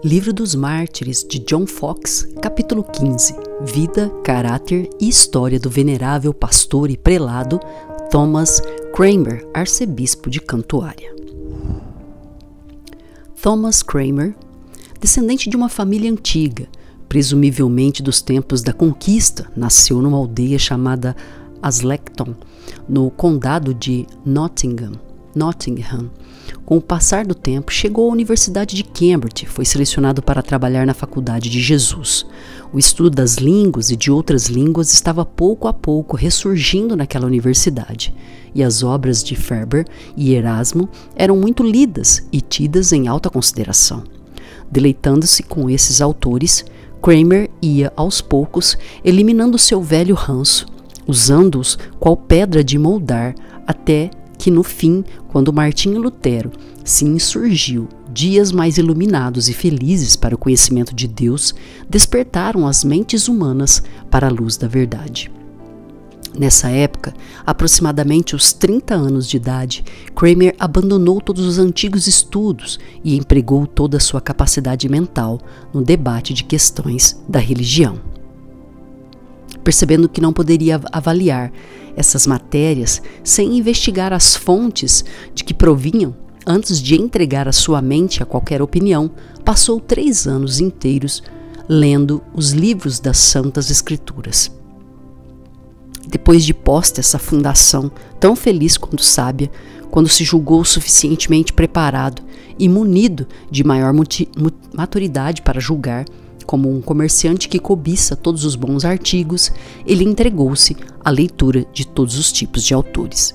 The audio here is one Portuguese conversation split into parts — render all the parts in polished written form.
Livro dos Mártires, de John Foxe, capítulo 15. Vida, caráter e história do venerável pastor e prelado Thomas Cranmer, arcebispo de Cantuária. Thomas Cranmer, descendente de uma família antiga, presumivelmente dos tempos da conquista, nasceu numa aldeia chamada Aslecton, no condado de Nottingham. Com o passar do tempo, chegou à Universidade de Cambridge, foi selecionado para trabalhar na Faculdade de Jesus. O estudo das línguas e de outras línguas estava pouco a pouco ressurgindo naquela universidade, e as obras de Ferber e Erasmo eram muito lidas e tidas em alta consideração. Deleitando-se com esses autores, Cranmer ia, aos poucos, eliminando seu velho ranço, usando-os qual pedra de moldar, até que no fim, quando Martinho Lutero se insurgiu, dias mais iluminados e felizes para o conhecimento de Deus, despertaram as mentes humanas para a luz da verdade. Nessa época, aproximadamente aos 30 anos de idade, Cranmer abandonou todos os antigos estudos e empregou toda a sua capacidade mental no debate de questões da religião. Percebendo que não poderia avaliar essas matérias sem investigar as fontes de que provinham, antes de entregar a sua mente a qualquer opinião, passou 3 anos inteiros lendo os livros das Santas Escrituras. Depois de posta essa fundação, tão feliz quanto sábia, quando se julgou suficientemente preparado e munido de maior maturidade para julgar, como um comerciante que cobiça todos os bons artigos, ele entregou-se à leitura de todos os tipos de autores.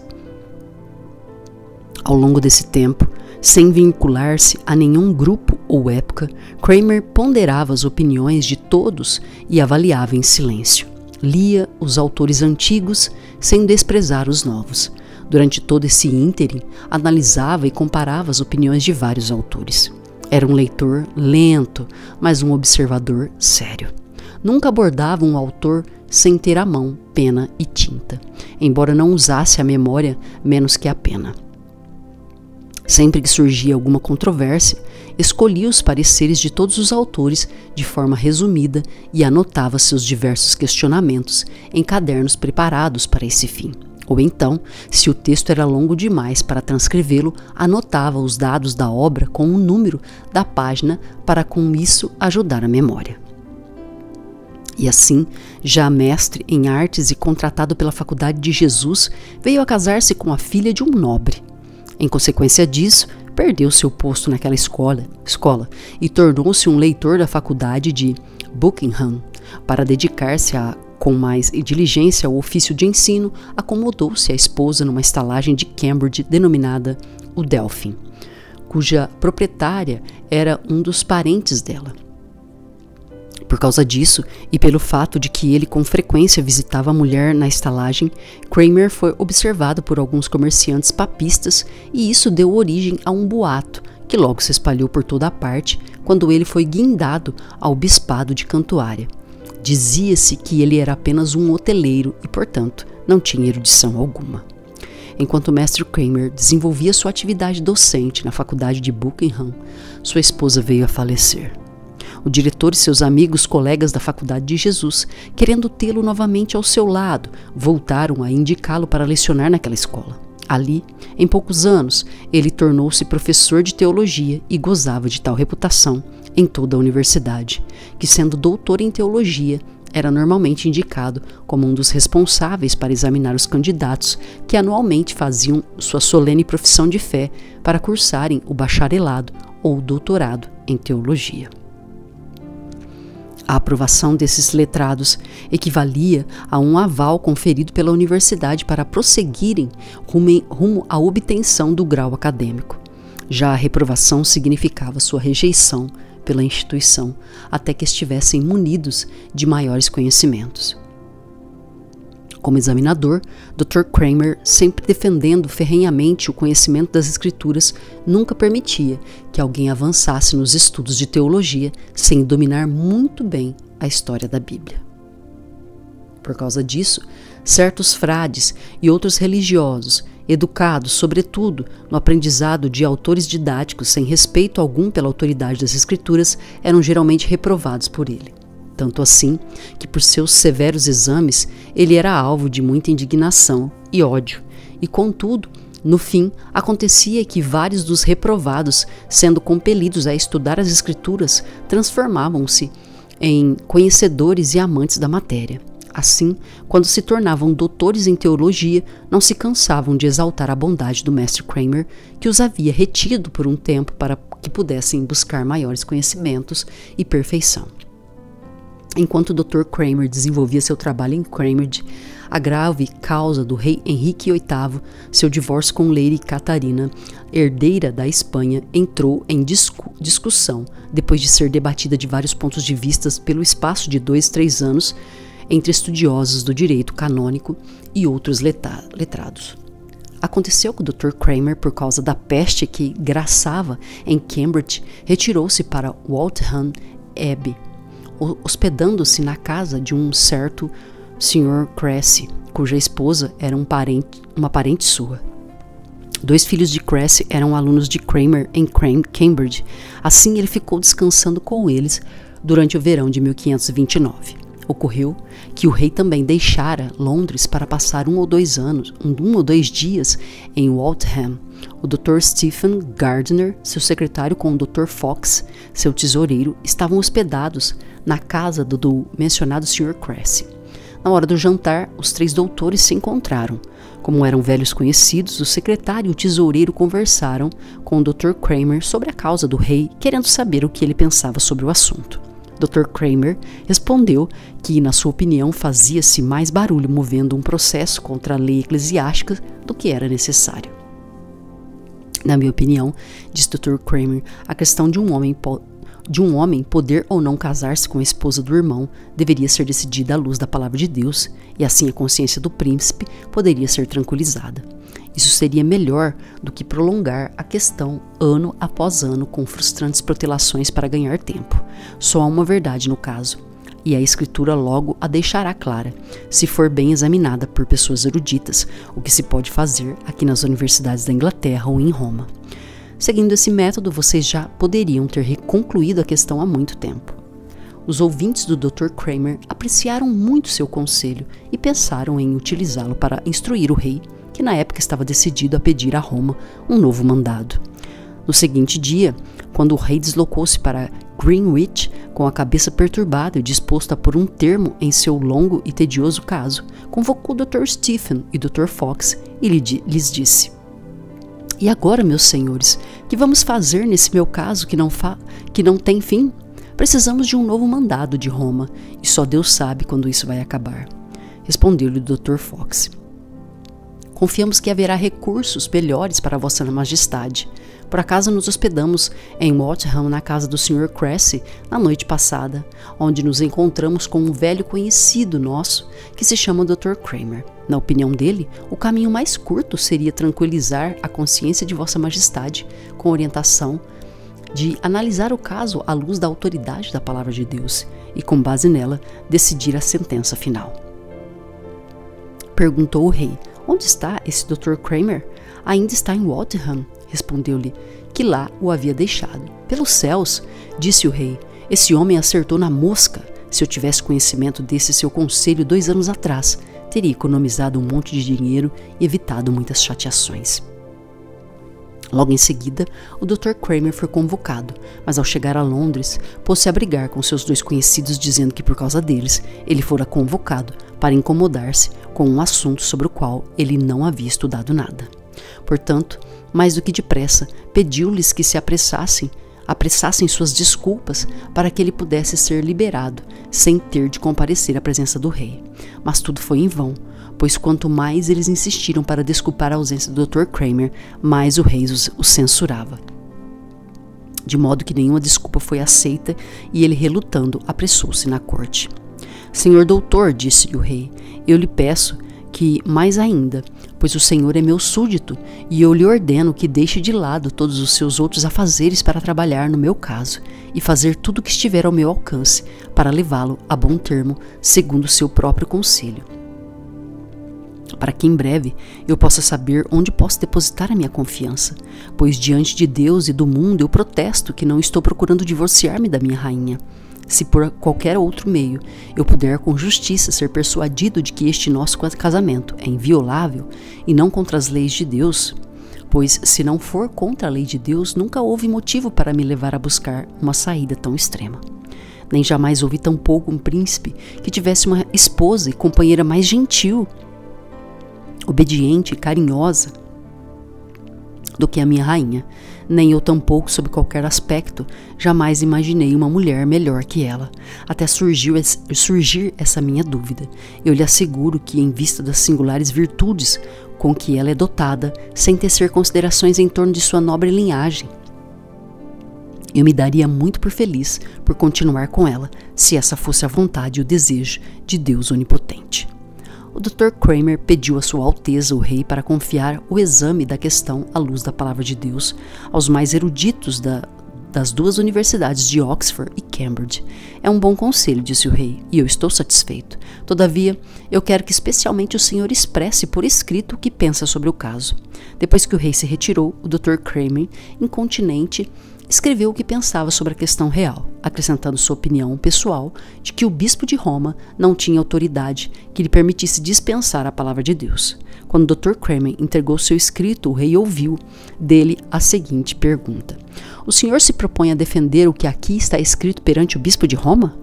Ao longo desse tempo, sem vincular-se a nenhum grupo ou época, Cranmer ponderava as opiniões de todos e avaliava em silêncio. Lia os autores antigos sem desprezar os novos. Durante todo esse ínterim, analisava e comparava as opiniões de vários autores. Era um leitor lento, mas um observador sério. Nunca abordava um autor sem ter à mão pena e tinta, embora não usasse a memória menos que a pena. Sempre que surgia alguma controvérsia, escolhia os pareceres de todos os autores de forma resumida e anotava seus diversos questionamentos em cadernos preparados para esse fim. Ou então, se o texto era longo demais para transcrevê-lo, anotava os dados da obra com o número da página para com isso ajudar a memória. E assim, já mestre em artes e contratado pela Faculdade de Jesus, veio a casar-se com a filha de um nobre. Em consequência disso, perdeu seu posto naquela escola e tornou-se um leitor da Faculdade de Buckingham. Para dedicar-se com mais diligência ao ofício de ensino, acomodou-se a esposa numa estalagem de Cambridge denominada o Delphin, cuja proprietária era um dos parentes dela. Por causa disso, e pelo fato de que ele com frequência visitava a mulher na estalagem, Cranmer foi observado por alguns comerciantes papistas e isso deu origem a um boato que logo se espalhou por toda a parte quando ele foi guindado ao bispado de Cantuária. Dizia-se que ele era apenas um hoteleiro e, portanto, não tinha erudição alguma. Enquanto o mestre Cranmer desenvolvia sua atividade docente na Faculdade de Buckingham, sua esposa veio a falecer. O diretor e seus amigos colegas da Faculdade de Jesus, querendo tê-lo novamente ao seu lado, voltaram a indicá-lo para lecionar naquela escola. Ali, em poucos anos, ele tornou-se professor de teologia e gozava de tal reputação em toda a universidade, que, sendo doutor em teologia, era normalmente indicado como um dos responsáveis para examinar os candidatos que anualmente faziam sua solene profissão de fé para cursarem o bacharelado ou doutorado em teologia. A aprovação desses letrados equivalia a um aval conferido pela universidade para prosseguirem rumo à obtenção do grau acadêmico. Já a reprovação significava sua rejeição pela instituição, até que estivessem munidos de maiores conhecimentos. Como examinador, Dr. Cranmer, sempre defendendo ferrenhamente o conhecimento das Escrituras, nunca permitia que alguém avançasse nos estudos de teologia sem dominar muito bem a história da Bíblia. Por causa disso, certos frades e outros religiosos Educados, sobretudo, no aprendizado de autores didáticos sem respeito algum pela autoridade das Escrituras, eram geralmente reprovados por ele. Tanto assim que, por seus severos exames, ele era alvo de muita indignação e ódio, e, contudo, no fim, acontecia que vários dos reprovados, sendo compelidos a estudar as Escrituras, transformavam-se em conhecedores e amantes da matéria. Assim, quando se tornavam doutores em teologia, não se cansavam de exaltar a bondade do mestre Kramer, que os havia retido por um tempo para que pudessem buscar maiores conhecimentos e perfeição. Enquanto o Dr. Kramer desenvolvia seu trabalho em Cambridge, a grave causa do rei Henrique VIII, seu divórcio com Lady Catarina, herdeira da Espanha, entrou em discussão depois de ser debatida de vários pontos de vista pelo espaço de 2-3 anos entre estudiosos do direito canônico e outros letrados. Aconteceu que o Dr. Kramer, por causa da peste que graçava em Cambridge, retirou-se para Waltham Abbey, hospedando-se na casa de um certo Sr. Cressy, cuja esposa era uma parente sua. 2 filhos de Cressy eram alunos de Kramer em Cambridge. Assim, ele ficou descansando com eles durante o verão de 1529. Ocorreu que o rei também deixara Londres para passar 1 ou 2 dias em Waltham. O Dr. Stephen Gardiner, seu secretário, com o Dr. Fox, seu tesoureiro, estavam hospedados na casa do mencionado Sr. Cressy. Na hora do jantar, os 3 doutores se encontraram. Como eram velhos conhecidos, o secretário e o tesoureiro conversaram com o Dr. Kramer sobre a causa do rei, querendo saber o que ele pensava sobre o assunto. Dr. Kramer respondeu que, na sua opinião, fazia-se mais barulho movendo um processo contra a lei eclesiástica do que era necessário. Na minha opinião, disse Dr. Kramer, a questão de um homem poder ou não casar-se com a esposa do irmão deveria ser decidida à luz da palavra de Deus, e assim a consciência do príncipe poderia ser tranquilizada. Isso seria melhor do que prolongar a questão ano após ano com frustrantes protelações para ganhar tempo. Só há uma verdade no caso, e a Escritura logo a deixará clara, se for bem examinada por pessoas eruditas, o que se pode fazer aqui nas universidades da Inglaterra ou em Roma. Seguindo esse método, vocês já poderiam ter concluído a questão há muito tempo. Os ouvintes do Dr. Kramer apreciaram muito seu conselho e pensaram em utilizá-lo para instruir o rei, que na época estava decidido a pedir a Roma um novo mandado. No seguinte dia, quando o rei deslocou-se para Greenwich, com a cabeça perturbada e disposto a pôr um termo em seu longo e tedioso caso, convocou o Dr. Stephen e o Dr. Fox e lhes disse: "E agora, meus senhores, que vamos fazer nesse meu caso que não tem fim? Precisamos de um novo mandado de Roma, e só Deus sabe quando isso vai acabar." Respondeu-lhe o Dr. Fox: "Confiamos que haverá recursos melhores para Vossa Majestade. Por acaso nos hospedamos em Waltham na casa do Sr. Cressy na noite passada, onde nos encontramos com um velho conhecido nosso que se chama Dr. Kramer. Na opinião dele, o caminho mais curto seria tranquilizar a consciência de Vossa Majestade com orientação de analisar o caso à luz da autoridade da palavra de Deus e, com base nela, decidir a sentença final." Perguntou o rei: "Onde está esse Dr. Kramer?" "Ainda está em Waltham", respondeu-lhe, que lá o havia deixado. "Pelos céus", disse o rei, "esse homem acertou na mosca. Se eu tivesse conhecimento desse seu conselho 2 anos atrás, teria economizado um monte de dinheiro e evitado muitas chateações." Logo em seguida, o Dr. Kramer foi convocado, mas ao chegar a Londres, pôs-se a brigar com seus 2 conhecidos, dizendo que por causa deles, ele fora convocado para incomodar-se com um assunto sobre o qual ele não havia estudado nada. Portanto, mais do que depressa, pediu-lhes que se apressassem suas desculpas para que ele pudesse ser liberado, sem ter de comparecer à presença do rei. Mas tudo foi em vão, pois quanto mais eles insistiram para desculpar a ausência do Dr. Kramer, mais o rei os censurava. De modo que nenhuma desculpa foi aceita e ele, relutando, apressou-se na corte. "Senhor doutor", disse-lhe o rei, "eu lhe peço que mais ainda, pois o Senhor é meu súdito, e eu lhe ordeno que deixe de lado todos os seus outros afazeres para trabalhar no meu caso, e fazer tudo o que estiver ao meu alcance, para levá-lo a bom termo, segundo o seu próprio conselho." para que em breve eu possa saber onde posso depositar a minha confiança, pois diante de Deus e do mundo eu protesto que não estou procurando divorciar-me da minha rainha. Se por qualquer outro meio eu puder com justiça ser persuadido de que este nosso casamento é inviolável e não contra as leis de Deus, pois se não for contra a lei de Deus, nunca houve motivo para me levar a buscar uma saída tão extrema. Nem jamais houve tampouco um príncipe que tivesse uma esposa e companheira mais gentil, obediente e carinhosa do que a minha rainha. Nem eu tampouco, sob qualquer aspecto, jamais imaginei uma mulher melhor que ela, até surgir essa minha dúvida. Eu lhe asseguro que, em vista das singulares virtudes com que ela é dotada, sem tecer considerações em torno de sua nobre linhagem, eu me daria muito por feliz por continuar com ela, se essa fosse a vontade e o desejo de Deus Onipotente. O Dr. Kramer pediu a Sua Alteza o Rei para confiar o exame da questão à luz da Palavra de Deus aos mais eruditos das duas universidades de Oxford e Cambridge. É um bom conselho, disse o rei, e eu estou satisfeito. Todavia, eu quero que especialmente o senhor expresse por escrito o que pensa sobre o caso. Depois que o rei se retirou, o Dr. Kramer, incontinente, escreveu o que pensava sobre a questão real, acrescentando sua opinião pessoal de que o bispo de Roma não tinha autoridade que lhe permitisse dispensar a palavra de Deus. Quando o Dr. Kramer entregou seu escrito, o rei ouviu dele a seguinte pergunta: "O senhor se propõe a defender o que aqui está escrito perante o bispo de Roma?"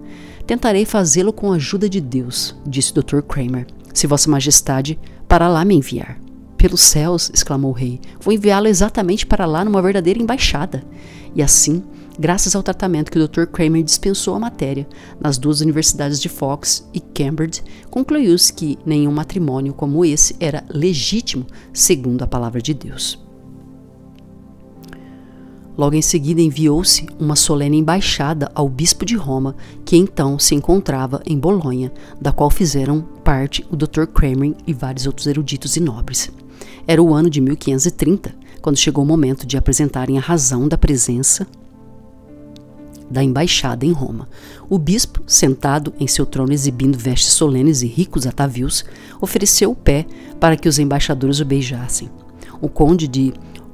"Tentarei fazê-lo com a ajuda de Deus", disse o Dr. Kramer, "se Vossa Majestade para lá me enviar." "Pelos céus", exclamou o rei, "vou enviá-lo exatamente para lá numa verdadeira embaixada." E assim, graças ao tratamento que o Dr. Kramer dispensou à matéria nas duas universidades de Fox e Cambridge, concluiu-se que nenhum matrimônio como esse era legítimo segundo a palavra de Deus. Logo em seguida enviou-se uma solene embaixada ao bispo de Roma, que então se encontrava em Bolonha, da qual fizeram parte o Dr. Kramer e vários outros eruditos e nobres. Era o ano de 1530, quando chegou o momento de apresentarem a razão da presença da embaixada em Roma. O bispo, sentado em seu trono exibindo vestes solenes e ricos atavios, ofereceu o pé para que os embaixadores o beijassem. O conde de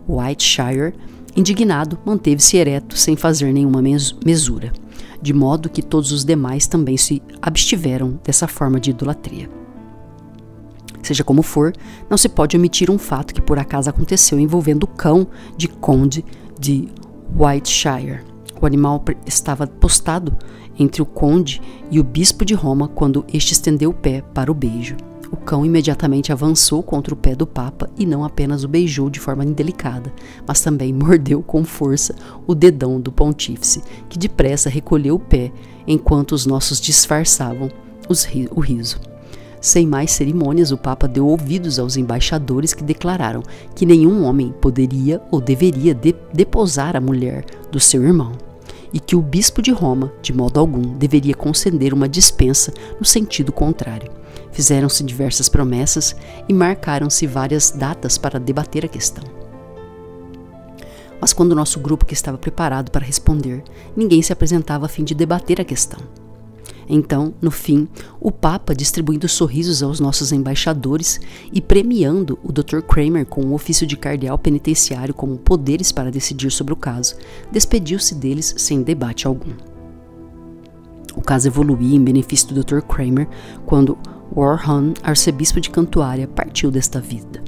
Wiltshire, indignado, manteve-se ereto sem fazer nenhuma mesura, de modo que todos os demais também se abstiveram dessa forma de idolatria. Seja como for, não se pode omitir um fato que por acaso aconteceu envolvendo o cão de conde de Wiltshire. O animal estava postado entre o conde e o bispo de Roma quando este estendeu o pé para o beijo. O cão imediatamente avançou contra o pé do Papa e não apenas o beijou de forma indelicada, mas também mordeu com força o dedão do pontífice, que depressa recolheu o pé enquanto os nossos disfarçavam o riso. Sem mais cerimônias, o Papa deu ouvidos aos embaixadores que declararam que nenhum homem poderia ou deveria deposar a mulher do seu irmão, e que o bispo de Roma, de modo algum, deveria conceder uma dispensa no sentido contrário. Fizeram-se diversas promessas e marcaram-se várias datas para debater a questão. Mas quando o nosso grupo que estava preparado para responder, ninguém se apresentava a fim de debater a questão. Então, no fim, o Papa, distribuindo sorrisos aos nossos embaixadores e premiando o Dr. Kramer com o ofício de cardeal penitenciário como poderes para decidir sobre o caso, despediu-se deles sem debate algum. O caso evoluía em benefício do Dr. Kramer quando Warham, arcebispo de Cantuária, partiu desta vida.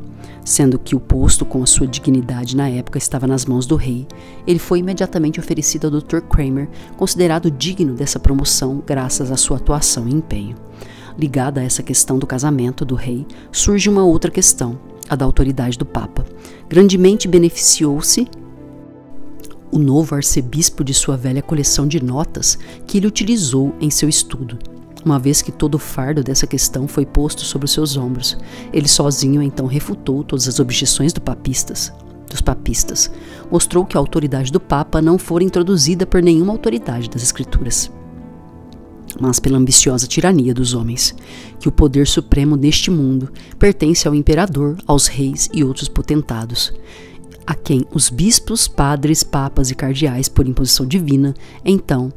Sendo que o posto com a sua dignidade na época estava nas mãos do rei, ele foi imediatamente oferecido ao Dr. Kramer, considerado digno dessa promoção graças à sua atuação e empenho. Ligada a essa questão do casamento do rei, surge uma outra questão, a da autoridade do Papa. Grandemente beneficiou-se o novo arcebispo de sua velha coleção de notas que ele utilizou em seu estudo. Uma vez que todo o fardo dessa questão foi posto sobre os seus ombros, ele sozinho então refutou todas as objeções dos papistas, mostrou que a autoridade do Papa não fora introduzida por nenhuma autoridade das Escrituras, mas pela ambiciosa tirania dos homens, que o poder supremo deste mundo pertence ao imperador, aos reis e outros potentados, a quem os bispos, padres, papas e cardeais, por imposição divina, então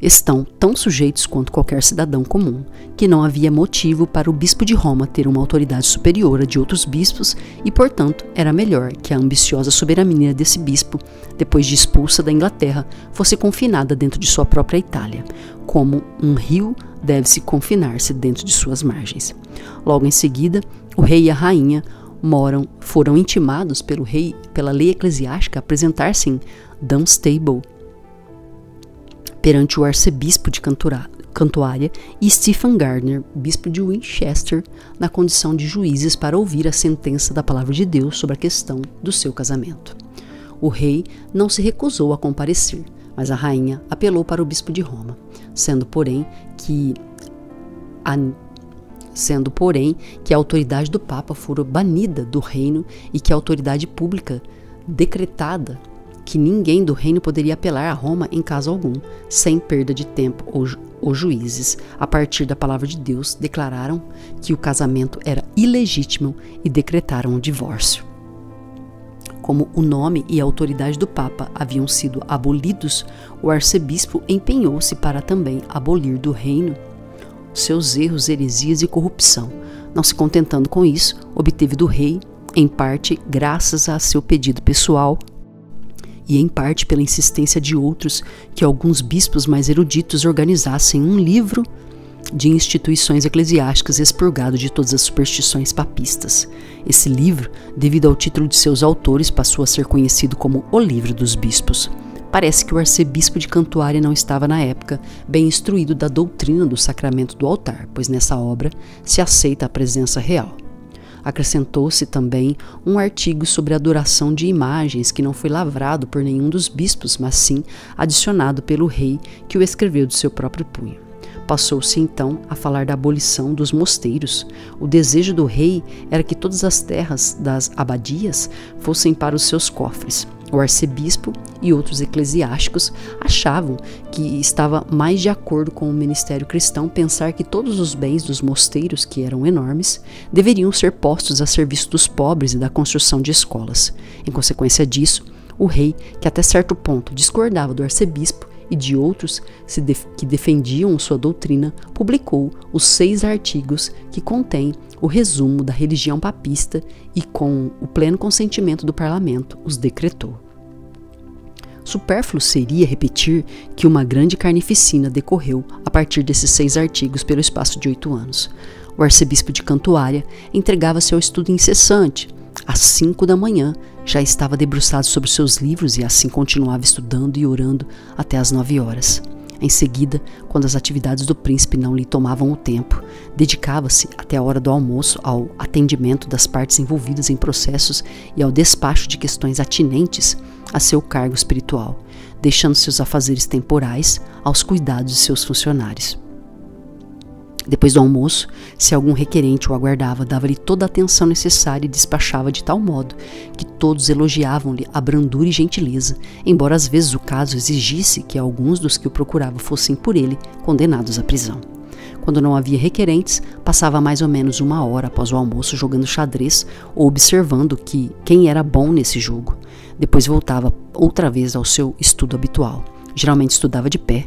estão tão sujeitos quanto qualquer cidadão comum, que não havia motivo para o bispo de Roma ter uma autoridade superior a de outros bispos e, portanto, era melhor que a ambiciosa soberania desse bispo, depois de expulsa da Inglaterra, fosse confinada dentro de sua própria Itália, como um rio deve-se confinar-se dentro de suas margens. Logo em seguida, o rei e a rainha foram intimados pelo rei, pela lei eclesiástica, a apresentar-se em Dunstable perante o arcebispo de Cantuária e Stephen Gardiner, bispo de Winchester, na condição de juízes para ouvir a sentença da palavra de Deus sobre a questão do seu casamento. O rei não se recusou a comparecer, mas a rainha apelou para o bispo de Roma, sendo porém que a autoridade do Papa fora banida do reino e que a autoridade pública decretada que ninguém do reino poderia apelar a Roma em caso algum, sem perda de tempo. Os juízes, a partir da palavra de Deus, declararam que o casamento era ilegítimo e decretaram o divórcio. Como o nome e a autoridade do Papa haviam sido abolidos, o arcebispo empenhou-se para também abolir do reino seus erros, heresias e corrupção. Não se contentando com isso, obteve do rei, em parte graças a seu pedido pessoal, e em parte pela insistência de outros, que alguns bispos mais eruditos organizassem um livro de instituições eclesiásticas expurgado de todas as superstições papistas. Esse livro, devido ao título de seus autores, passou a ser conhecido como o Livro dos Bispos. Parece que o arcebispo de Cantuária não estava na época bem instruído da doutrina do sacramento do altar, pois nessa obra se aceita a presença real. Acrescentou-se também um artigo sobre a adoração de imagens que não foi lavrado por nenhum dos bispos, mas sim adicionado pelo rei, que o escreveu de seu próprio punho. Passou-se então a falar da abolição dos mosteiros. O desejo do rei era que todas as terras das abadias fossem para os seus cofres. O arcebispo e outros eclesiásticos achavam que estava mais de acordo com o ministério cristão pensar que todos os bens dos mosteiros, que eram enormes, deveriam ser postos a serviço dos pobres e da construção de escolas. Em consequência disso, o rei, que até certo ponto discordava do arcebispo e de outros que defendiam sua doutrina, publicou os 6 artigos que contêm o resumo da religião papista e, com o pleno consentimento do parlamento, os decretou. Supérfluo seria repetir que uma grande carnificina decorreu a partir desses 6 artigos pelo espaço de 8 anos. O arcebispo de Cantuária entregava-se ao estudo incessante. Às 5 da manhã já estava debruçado sobre seus livros e assim continuava estudando e orando até às 9 horas. Em seguida, quando as atividades do príncipe não lhe tomavam o tempo, dedicava-se até a hora do almoço ao atendimento das partes envolvidas em processos e ao despacho de questões atinentes a seu cargo espiritual, deixando seus afazeres temporais aos cuidados de seus funcionários. Depois do almoço, se algum requerente o aguardava, dava-lhe toda a atenção necessária e despachava de tal modo que todos elogiavam-lhe a brandura e gentileza, embora às vezes o caso exigisse que alguns dos que o procuravam fossem por ele condenados à prisão. Quando não havia requerentes, passava mais ou menos 1 hora após o almoço jogando xadrez ou observando quem era bom nesse jogo. Depois voltava outra vez ao seu estudo habitual. Geralmente estudava de pé.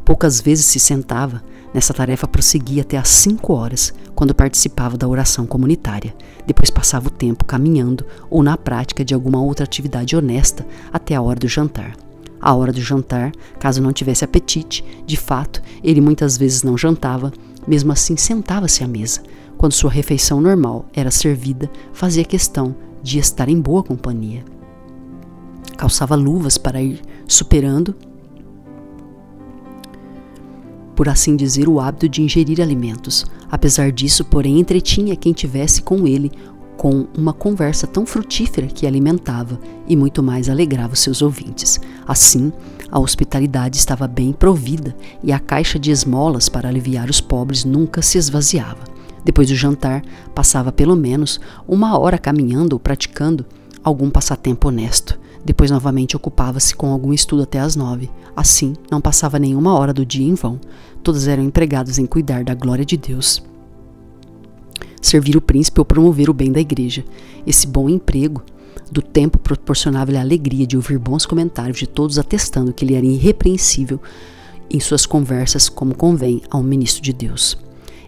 Poucas vezes se sentava. Nessa tarefa prosseguia até às 5 horas, quando participava da oração comunitária. Depois passava o tempo caminhando ou na prática de alguma outra atividade honesta até a hora do jantar. À hora do jantar, caso não tivesse apetite, de fato, ele muitas vezes não jantava, mesmo assim sentava-se à mesa. Quando sua refeição normal era servida, fazia questão de estar em boa companhia. Calçava luvas para ir superando, por assim dizer, o hábito de ingerir alimentos. Apesar disso, porém, entretinha quem tivesse com ele com uma conversa tão frutífera que alimentava e muito mais alegrava os seus ouvintes. Assim, a hospitalidade estava bem provida e a caixa de esmolas para aliviar os pobres nunca se esvaziava. Depois do jantar, passava pelo menos 1 hora caminhando ou praticando algum passatempo honesto. Depois novamente ocupava-se com algum estudo até às 9. Assim, não passava nenhuma hora do dia em vão. Todos eram empregados em cuidar da glória de Deus, servir o príncipe ou promover o bem da igreja. Esse bom emprego do tempo proporcionava-lhe a alegria de ouvir bons comentários de todos atestando que ele era irrepreensível em suas conversas como convém a um ministro de Deus.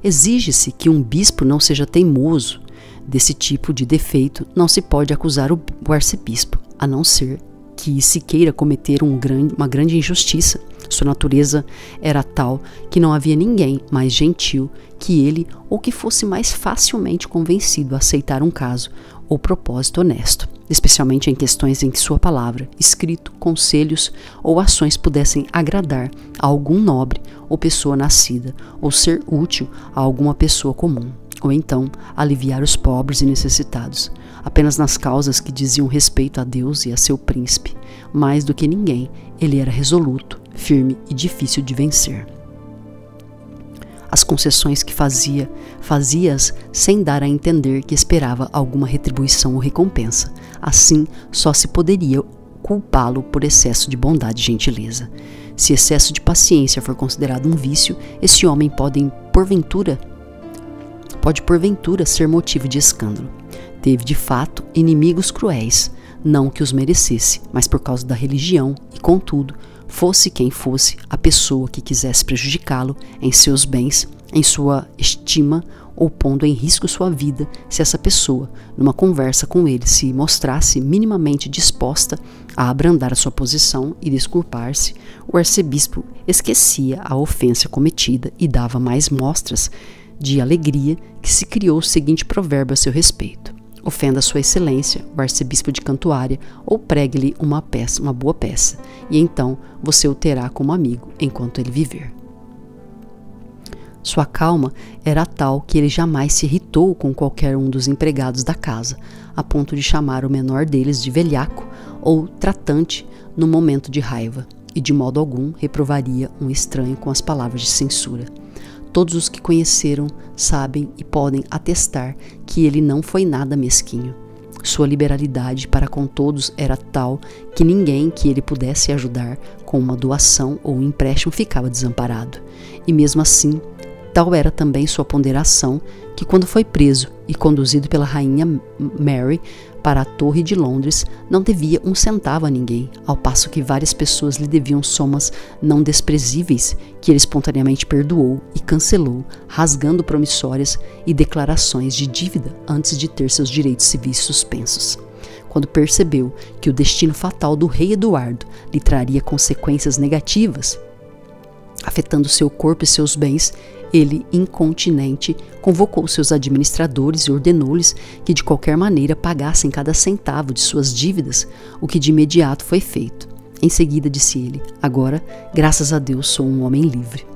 Exige-se que um bispo não seja teimoso. Desse tipo de defeito não se pode acusar o arcebispo, a não ser que se queira cometer uma grande injustiça. Sua natureza era tal que não havia ninguém mais gentil que ele ou que fosse mais facilmente convencido a aceitar um caso ou propósito honesto, especialmente em questões em que sua palavra, escrito, conselhos ou ações pudessem agradar a algum nobre ou pessoa nascida ou ser útil a alguma pessoa comum, ou então aliviar os pobres e necessitados, apenas nas causas que diziam respeito a Deus e a seu príncipe. Mais do que ninguém, ele era resoluto, firme e difícil de vencer. As concessões que fazia-as sem dar a entender que esperava alguma retribuição ou recompensa. Assim, só se poderia culpá-lo por excesso de bondade e gentileza. Se excesso de paciência for considerado um vício, esse homem pode porventura ser motivo de escândalo. Teve, de fato, inimigos cruéis, não que os merecesse, mas por causa da religião, e contudo, fosse quem fosse a pessoa que quisesse prejudicá-lo em seus bens, em sua estima, ou pondo em risco sua vida, se essa pessoa, numa conversa com ele, se mostrasse minimamente disposta a abrandar a sua posição e desculpar-se, o arcebispo esquecia a ofensa cometida e dava mais mostras de alegria que se criou o seguinte provérbio a seu respeito: ofenda sua excelência, o arcebispo de Cantuária, ou pregue-lhe uma boa peça, e então você o terá como amigo enquanto ele viver. Sua calma era tal que ele jamais se irritou com qualquer um dos empregados da casa, a ponto de chamar o menor deles de velhaco ou tratante no momento de raiva, e de modo algum reprovaria um estranho com as palavras de censura. Todos os que conheceram sabem e podem atestar que ele não foi nada mesquinho. Sua liberalidade para com todos era tal que ninguém que ele pudesse ajudar com uma doação ou um empréstimo ficava desamparado. E mesmo assim, tal era também sua ponderação que, quando foi preso e conduzido pela rainha Mary para a Torre de Londres, não devia um centavo a ninguém, ao passo que várias pessoas lhe deviam somas não desprezíveis que ele espontaneamente perdoou e cancelou, rasgando promissórias e declarações de dívida antes de ter seus direitos civis suspensos. Quando percebeu que o destino fatal do rei Eduardo lhe traria consequências negativas, afetando seu corpo e seus bens, ele, incontinente, convocou seus administradores e ordenou-lhes que de qualquer maneira pagassem cada centavo de suas dívidas, o que de imediato foi feito. Em seguida disse ele: agora, graças a Deus, sou um homem livre.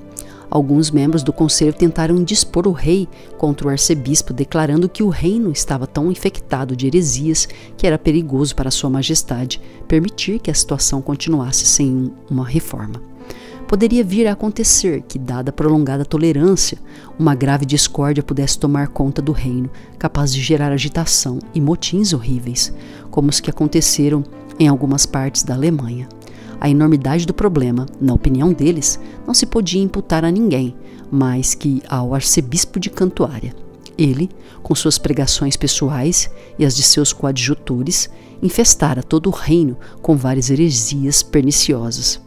Alguns membros do conselho tentaram dispor o rei contra o arcebispo, declarando que o reino estava tão infectado de heresias que era perigoso para sua majestade permitir que a situação continuasse sem uma reforma. Poderia vir a acontecer que, dada a prolongada tolerância, uma grave discórdia pudesse tomar conta do reino, capaz de gerar agitação e motins horríveis, como os que aconteceram em algumas partes da Alemanha. A enormidade do problema, na opinião deles, não se podia imputar a ninguém, mais que ao arcebispo de Cantuária. Ele, com suas pregações pessoais e as de seus coadjutores, infestara todo o reino com várias heresias perniciosas.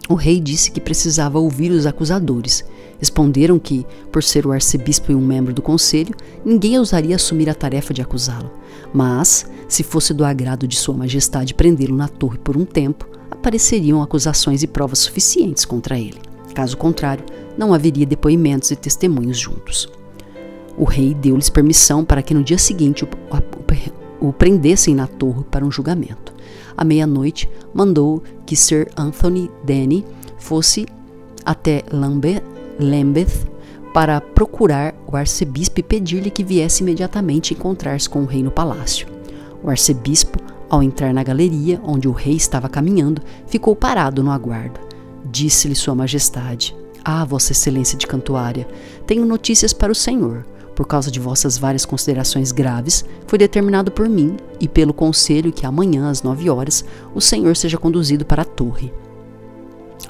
O rei disse que precisava ouvir os acusadores. Responderam que, por ser o arcebispo e um membro do conselho, ninguém ousaria assumir a tarefa de acusá-lo. Mas, se fosse do agrado de sua majestade prendê-lo na torre por um tempo, apareceriam acusações e provas suficientes contra ele. Caso contrário, não haveria depoimentos e testemunhos juntos. O rei deu-lhes permissão para que no dia seguinte o prendessem na torre para um julgamento. À meia-noite, mandou que Sir Anthony Denny fosse até Lambeth para procurar o arcebispo e pedir-lhe que viesse imediatamente encontrar-se com o rei no palácio. O arcebispo, ao entrar na galeria onde o rei estava caminhando, ficou parado no aguardo. Disse-lhe sua majestade: Ah, vossa excelência de Cantuária, tenho notícias para o senhor. Por causa de vossas várias considerações graves, foi determinado por mim e pelo conselho que amanhã às 9 horas o senhor seja conduzido para a torre.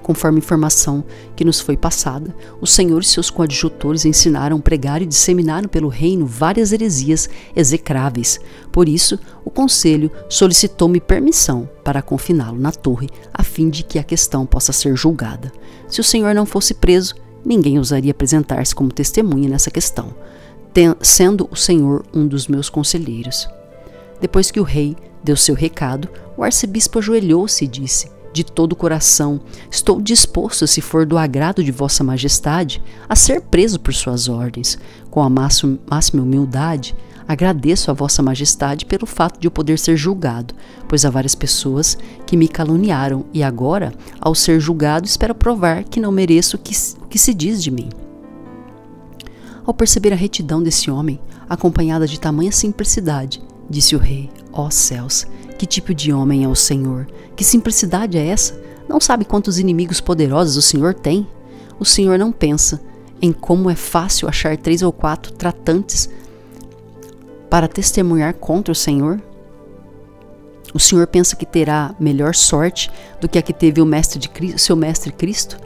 Conforme a informação que nos foi passada, o Senhor e seus coadjutores ensinaram, pregaram e disseminaram pelo reino várias heresias execráveis. Por isso, o conselho solicitou-me permissão para confiná-lo na torre, a fim de que a questão possa ser julgada. Se o Senhor não fosse preso, ninguém ousaria apresentar-se como testemunha nessa questão, sendo o Senhor um dos meus conselheiros. Depois que o rei deu seu recado, o arcebispo ajoelhou-se e disse: de todo o coração, estou disposto, se for do agrado de Vossa Majestade, a ser preso por suas ordens. Com a máxima humildade, agradeço a Vossa Majestade pelo fato de eu poder ser julgado, pois há várias pessoas que me caluniaram e agora, ao ser julgado, espero provar que não mereço o que se diz de mim. Ao perceber a retidão desse homem, acompanhada de tamanha simplicidade, disse o rei: ó céus, que tipo de homem é o Senhor? Que simplicidade é essa? Não sabe quantos inimigos poderosos o Senhor tem? O Senhor não pensa em como é fácil achar 3 ou 4 tratantes para testemunhar contra o Senhor? O Senhor pensa que terá melhor sorte do que a que teve seu mestre Cristo?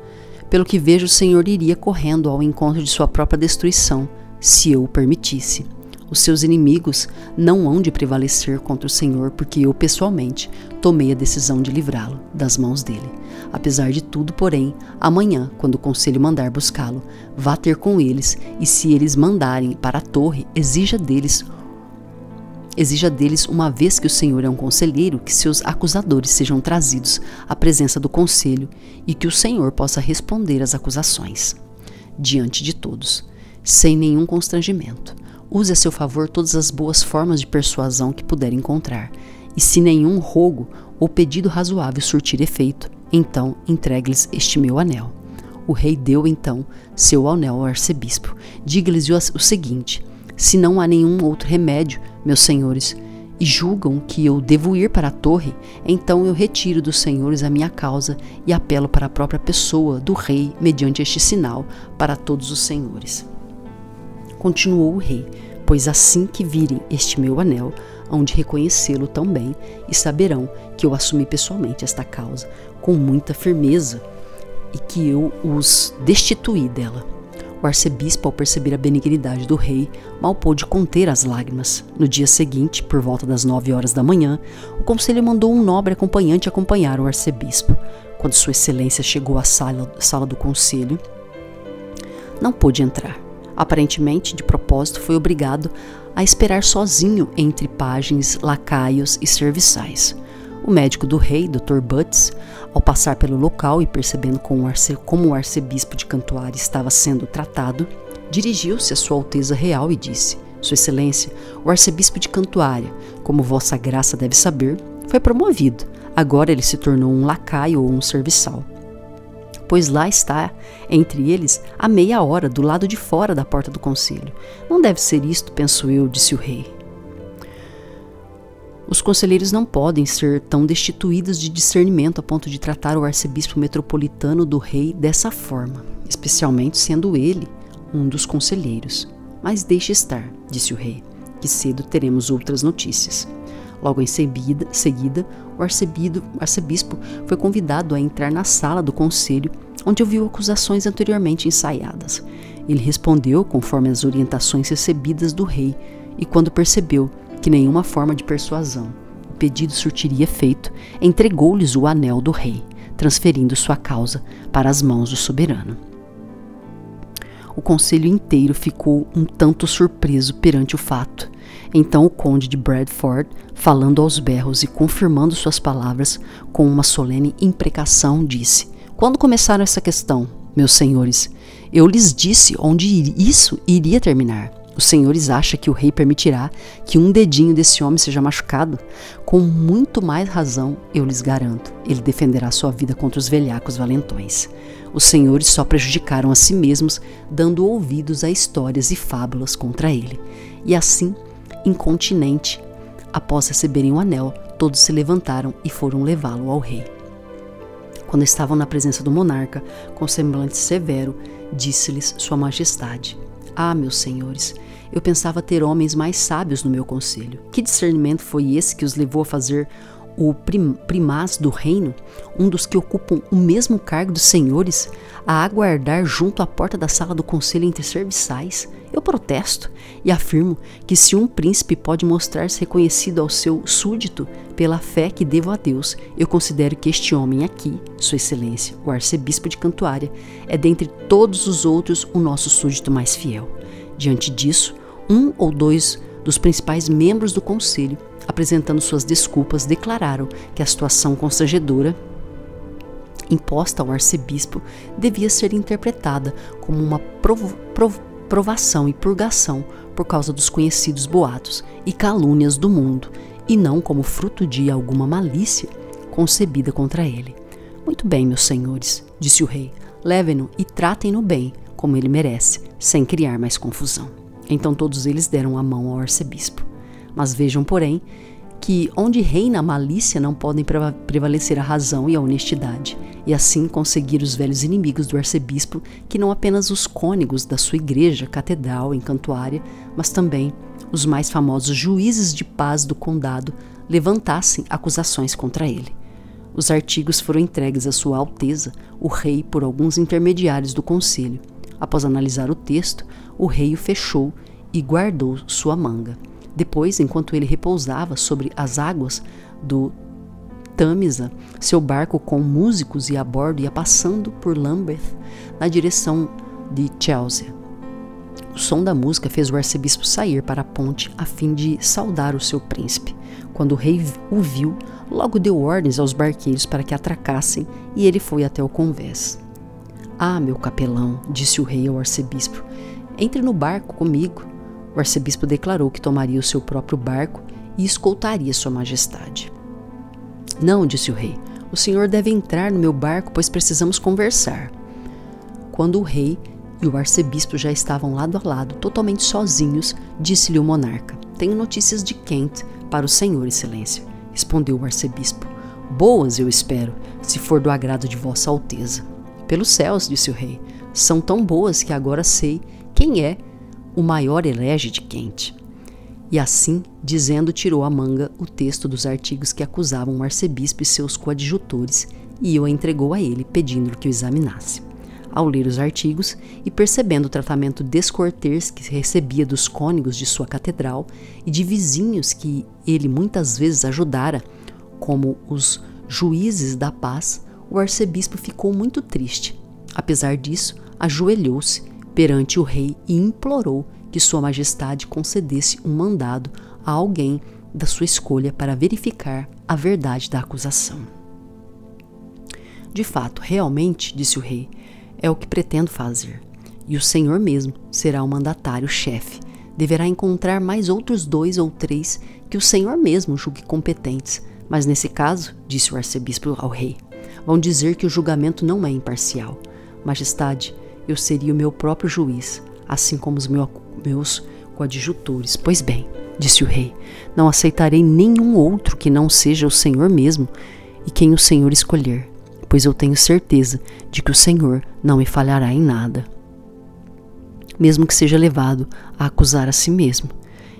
Pelo que vejo, o Senhor iria correndo ao encontro de sua própria destruição, se eu o permitisse. Os seus inimigos não hão de prevalecer contra o Senhor, porque eu, pessoalmente, tomei a decisão de livrá-lo das mãos dele. Apesar de tudo, porém, amanhã, quando o conselho mandar buscá-lo, vá ter com eles, e se eles mandarem para a torre, exija deles, uma vez que o Senhor é um conselheiro, que seus acusadores sejam trazidos à presença do conselho e que o Senhor possa responder às acusações diante de todos, sem nenhum constrangimento. Use a seu favor todas as boas formas de persuasão que puder encontrar, e se nenhum rogo ou pedido razoável surtir efeito, então entregue-lhes este meu anel. O rei deu então seu anel ao arcebispo. Diga-lhes o seguinte: se não há nenhum outro remédio, meus senhores, e julgam que eu devo ir para a torre, então eu retiro dos senhores a minha causa e apelo para a própria pessoa do rei mediante este sinal para todos os senhores. Continuou o rei: pois assim que virem este meu anel, hão de reconhecê-lo tão bem e saberão que eu assumi pessoalmente esta causa com muita firmeza e que eu os destituí dela. O arcebispo, ao perceber a benignidade do rei, mal pôde conter as lágrimas. No dia seguinte, por volta das 9 horas da manhã, o conselho mandou um nobre acompanhante acompanhar o arcebispo. Quando Sua Excelência chegou à sala do conselho, não pôde entrar. Aparentemente, de propósito, foi obrigado a esperar sozinho entre pajens, lacaios e serviçais. O médico do rei, Dr. Butts, ao passar pelo local e percebendo como o arcebispo de Cantuária estava sendo tratado, dirigiu-se a Sua Alteza Real e disse: Sua Excelência, o arcebispo de Cantuária, como Vossa Graça deve saber, foi promovido. Agora ele se tornou um lacaio ou um serviçal, pois lá está, entre eles, a meia hora, do lado de fora da porta do conselho. Não deve ser isto, penso eu, disse o rei. Os conselheiros não podem ser tão destituídos de discernimento a ponto de tratar o arcebispo metropolitano do rei dessa forma, especialmente sendo ele um dos conselheiros. Mas deixe estar, disse o rei, que cedo teremos outras notícias. Logo em seguida, o arcebispo foi convidado a entrar na sala do conselho, onde ouviu acusações anteriormente ensaiadas. Ele respondeu conforme as orientações recebidas do rei, e quando percebeu que nenhuma forma de persuasão o pedido surtiria efeito, entregou-lhes o anel do rei, transferindo sua causa para as mãos do soberano. O conselho inteiro ficou um tanto surpreso perante o fato. Então o conde de Bradford, falando aos berros e confirmando suas palavras com uma solene imprecação, disse: quando começaram essa questão, meus senhores, eu lhes disse onde isso iria terminar. Os senhores acham que o rei permitirá que um dedinho desse homem seja machucado? Com muito mais razão, eu lhes garanto, ele defenderá sua vida contra os velhacos valentões. Os senhores só prejudicaram a si mesmos, dando ouvidos a histórias e fábulas contra ele. E assim, incontinente, após receberem o anel, todos se levantaram e foram levá-lo ao rei. Quando estavam na presença do monarca, com semblante severo, disse-lhes Sua Majestade: ah, meus senhores, eu pensava ter homens mais sábios no meu conselho. Que discernimento foi esse que os levou a fazer o primaz do reino, um dos que ocupam o mesmo cargo dos senhores, a aguardar junto à porta da sala do conselho entre serviçais, eu protesto e afirmo que se um príncipe pode mostrar-se reconhecido ao seu súdito pela fé que devo a Deus, eu considero que este homem aqui, Sua Excelência, o arcebispo de Cantuária, é dentre todos os outros o nosso súdito mais fiel. Diante disso, um ou dois dos principais membros do conselho, apresentando suas desculpas, declararam que a situação constrangedora imposta ao arcebispo devia ser interpretada como uma provação e purgação por causa dos conhecidos boatos e calúnias do mundo, e não como fruto de alguma malícia concebida contra ele. Muito bem, meus senhores, disse o rei, levem-no e tratem-no bem, como ele merece, sem criar mais confusão. Então todos eles deram a mão ao arcebispo. Mas vejam, porém, que onde reina a malícia não podem prevalecer a razão e a honestidade, e assim conseguir os velhos inimigos do arcebispo, que não apenas os cônegos da sua igreja catedral em Cantuária, mas também os mais famosos juízes de paz do condado levantassem acusações contra ele. Os artigos foram entregues a Sua Alteza, o rei, por alguns intermediários do conselho. Após analisar o texto, o rei o fechou e guardou sua manga. Depois, enquanto ele repousava sobre as águas do Tâmisa, seu barco com músicos e a bordo ia passando por Lambeth na direção de Chelsea. O som da música fez o arcebispo sair para a ponte a fim de saudar o seu príncipe. Quando o rei o viu, logo deu ordens aos barqueiros para que atracassem e ele foi até o convés. Ah, meu capelão, disse o rei ao arcebispo, entre no barco comigo. O arcebispo declarou que tomaria o seu próprio barco e escoltaria sua majestade. Não, disse o rei, o senhor deve entrar no meu barco, pois precisamos conversar. Quando o rei e o arcebispo já estavam lado a lado, totalmente sozinhos, disse-lhe o monarca, tenho notícias de Kent para o senhor, excelência, respondeu o arcebispo. Boas, eu espero, se for do agrado de vossa alteza. Pelos céus, disse o rei, são tão boas que agora sei quem é o maior herege de Kent. E assim, dizendo, tirou à manga o texto dos artigos que acusavam o arcebispo e seus coadjutores e o entregou a ele, pedindo-lhe que o examinasse. Ao ler os artigos e percebendo o tratamento descortês que recebia dos cônegos de sua catedral e de vizinhos que ele muitas vezes ajudara, como os juízes da paz, o arcebispo ficou muito triste. Apesar disso, ajoelhou-se perante o rei e implorou que Sua Majestade concedesse um mandado a alguém da sua escolha para verificar a verdade da acusação. De fato, realmente, disse o rei, é o que pretendo fazer, e o senhor mesmo será o mandatário-chefe. Deverá encontrar mais outros 2 ou 3 que o senhor mesmo julgue competentes, mas nesse caso, disse o arcebispo ao rei, vão dizer que o julgamento não é imparcial. Majestade, eu seria o meu próprio juiz, assim como os meus coadjutores. Pois bem, disse o rei, não aceitarei nenhum outro que não seja o senhor mesmo e quem o senhor escolher, pois eu tenho certeza de que o senhor não me falhará em nada. Mesmo que seja levado a acusar a si mesmo,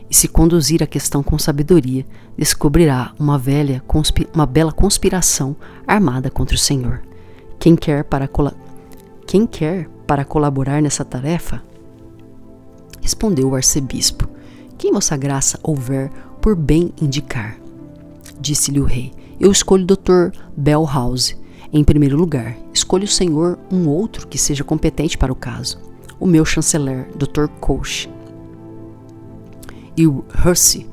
e se conduzir a questão com sabedoria, descobrirá uma bela conspiração armada contra o senhor. Quem quer para colaborar nessa tarefa? Respondeu o arcebispo, quem vossa graça houver por bem indicar. Disse-lhe o rei, eu escolho o Dr. Bellhouse. Em primeiro lugar, escolha o senhor um outro que seja competente para o caso. O meu chanceler, Dr. Coche. E o Hussey,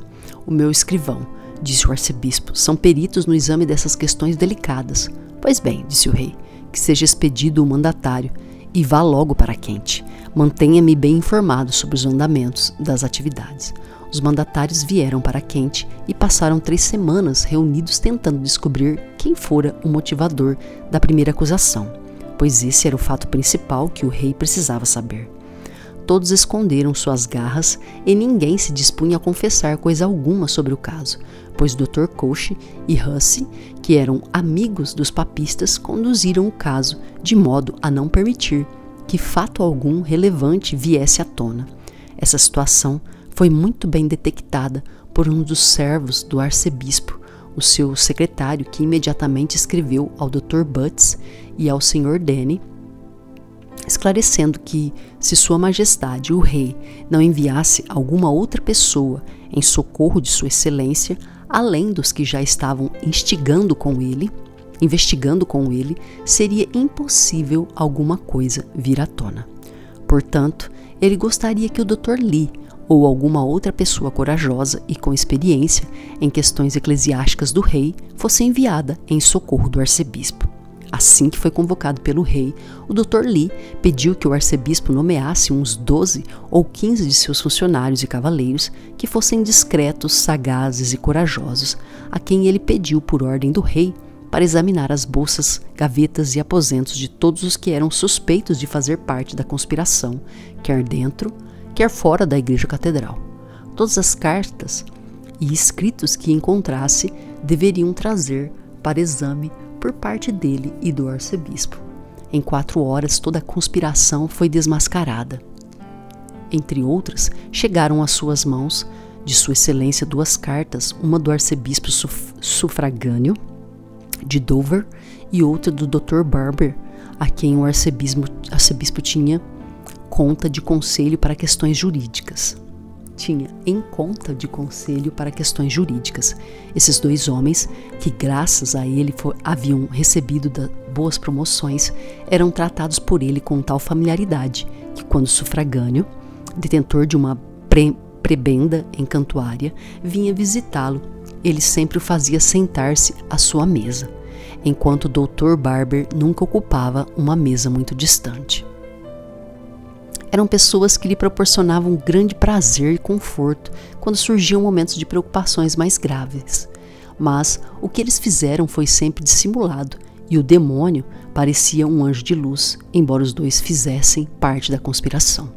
o meu escrivão, disse o arcebispo, são peritos no exame dessas questões delicadas. Pois bem, disse o rei, que seja expedido o mandatário e vá logo para Kent. Mantenha-me bem informado sobre os andamentos das atividades. Os mandatários vieram para Kent e passaram 3 semanas reunidos tentando descobrir quem fora o motivador da primeira acusação, pois esse era o fato principal que o rei precisava saber. Todos esconderam suas garras e ninguém se dispunha a confessar coisa alguma sobre o caso, pois Dr. Coche e Hussey, que eram amigos dos papistas, conduziram o caso de modo a não permitir que fato algum relevante viesse à tona. Essa situação foi muito bem detectada por um dos servos do arcebispo, o seu secretário, que imediatamente escreveu ao Dr. Butts e ao Sr. Denny, esclarecendo que, se Sua Majestade, o Rei, não enviasse alguma outra pessoa em socorro de Sua Excelência, além dos que já estavam investigando com ele, seria impossível alguma coisa vir à tona. Portanto, ele gostaria que o Dr. Lee ou alguma outra pessoa corajosa e com experiência em questões eclesiásticas do rei fosse enviada em socorro do arcebispo. Assim que foi convocado pelo rei, o Dr. Lee pediu que o arcebispo nomeasse uns 12 ou 15 de seus funcionários e cavaleiros que fossem discretos, sagazes e corajosos, a quem ele pediu por ordem do rei para examinar as bolsas, gavetas e aposentos de todos os que eram suspeitos de fazer parte da conspiração, quer dentro, quer fora da igreja catedral. Todas as cartas e escritos que encontrasse deveriam trazer para exame por parte dele e do arcebispo. Em 4 horas, toda a conspiração foi desmascarada. Entre outras, chegaram às suas mãos, de Sua Excelência, 2 cartas, uma do arcebispo sufragâneo de Dover e outra do Dr. Barber, a quem o arcebispo tinha conta de conselho para questões jurídicas. Esses 2 homens, que graças a ele haviam recebido boas promoções, eram tratados por ele com tal familiaridade que, quando sufragâneo, detentor de uma prebenda em Cantuária, vinha visitá-lo, ele sempre o fazia sentar-se à sua mesa, enquanto o Dr. Barber nunca ocupava uma mesa muito distante. Eram pessoas que lhe proporcionavam grande prazer e conforto quando surgiam momentos de preocupações mais graves. Mas o que eles fizeram foi sempre dissimulado, e o demônio parecia um anjo de luz, embora os 2 fizessem parte da conspiração.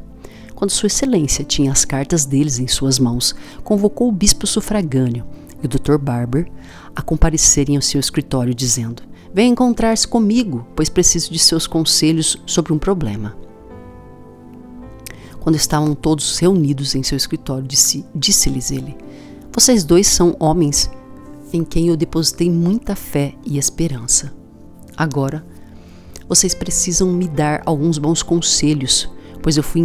Quando Sua Excelência tinha as cartas deles em suas mãos, convocou o bispo sufragâneo e o Dr. Barber a comparecerem ao seu escritório, dizendo: "Venha encontrar-se comigo, pois preciso de seus conselhos sobre um problema." Quando estavam todos reunidos em seu escritório, disse-lhes ele: "Vocês 2 são homens em quem eu depositei muita fé e esperança. Agora, vocês precisam me dar alguns bons conselhos, pois eu fui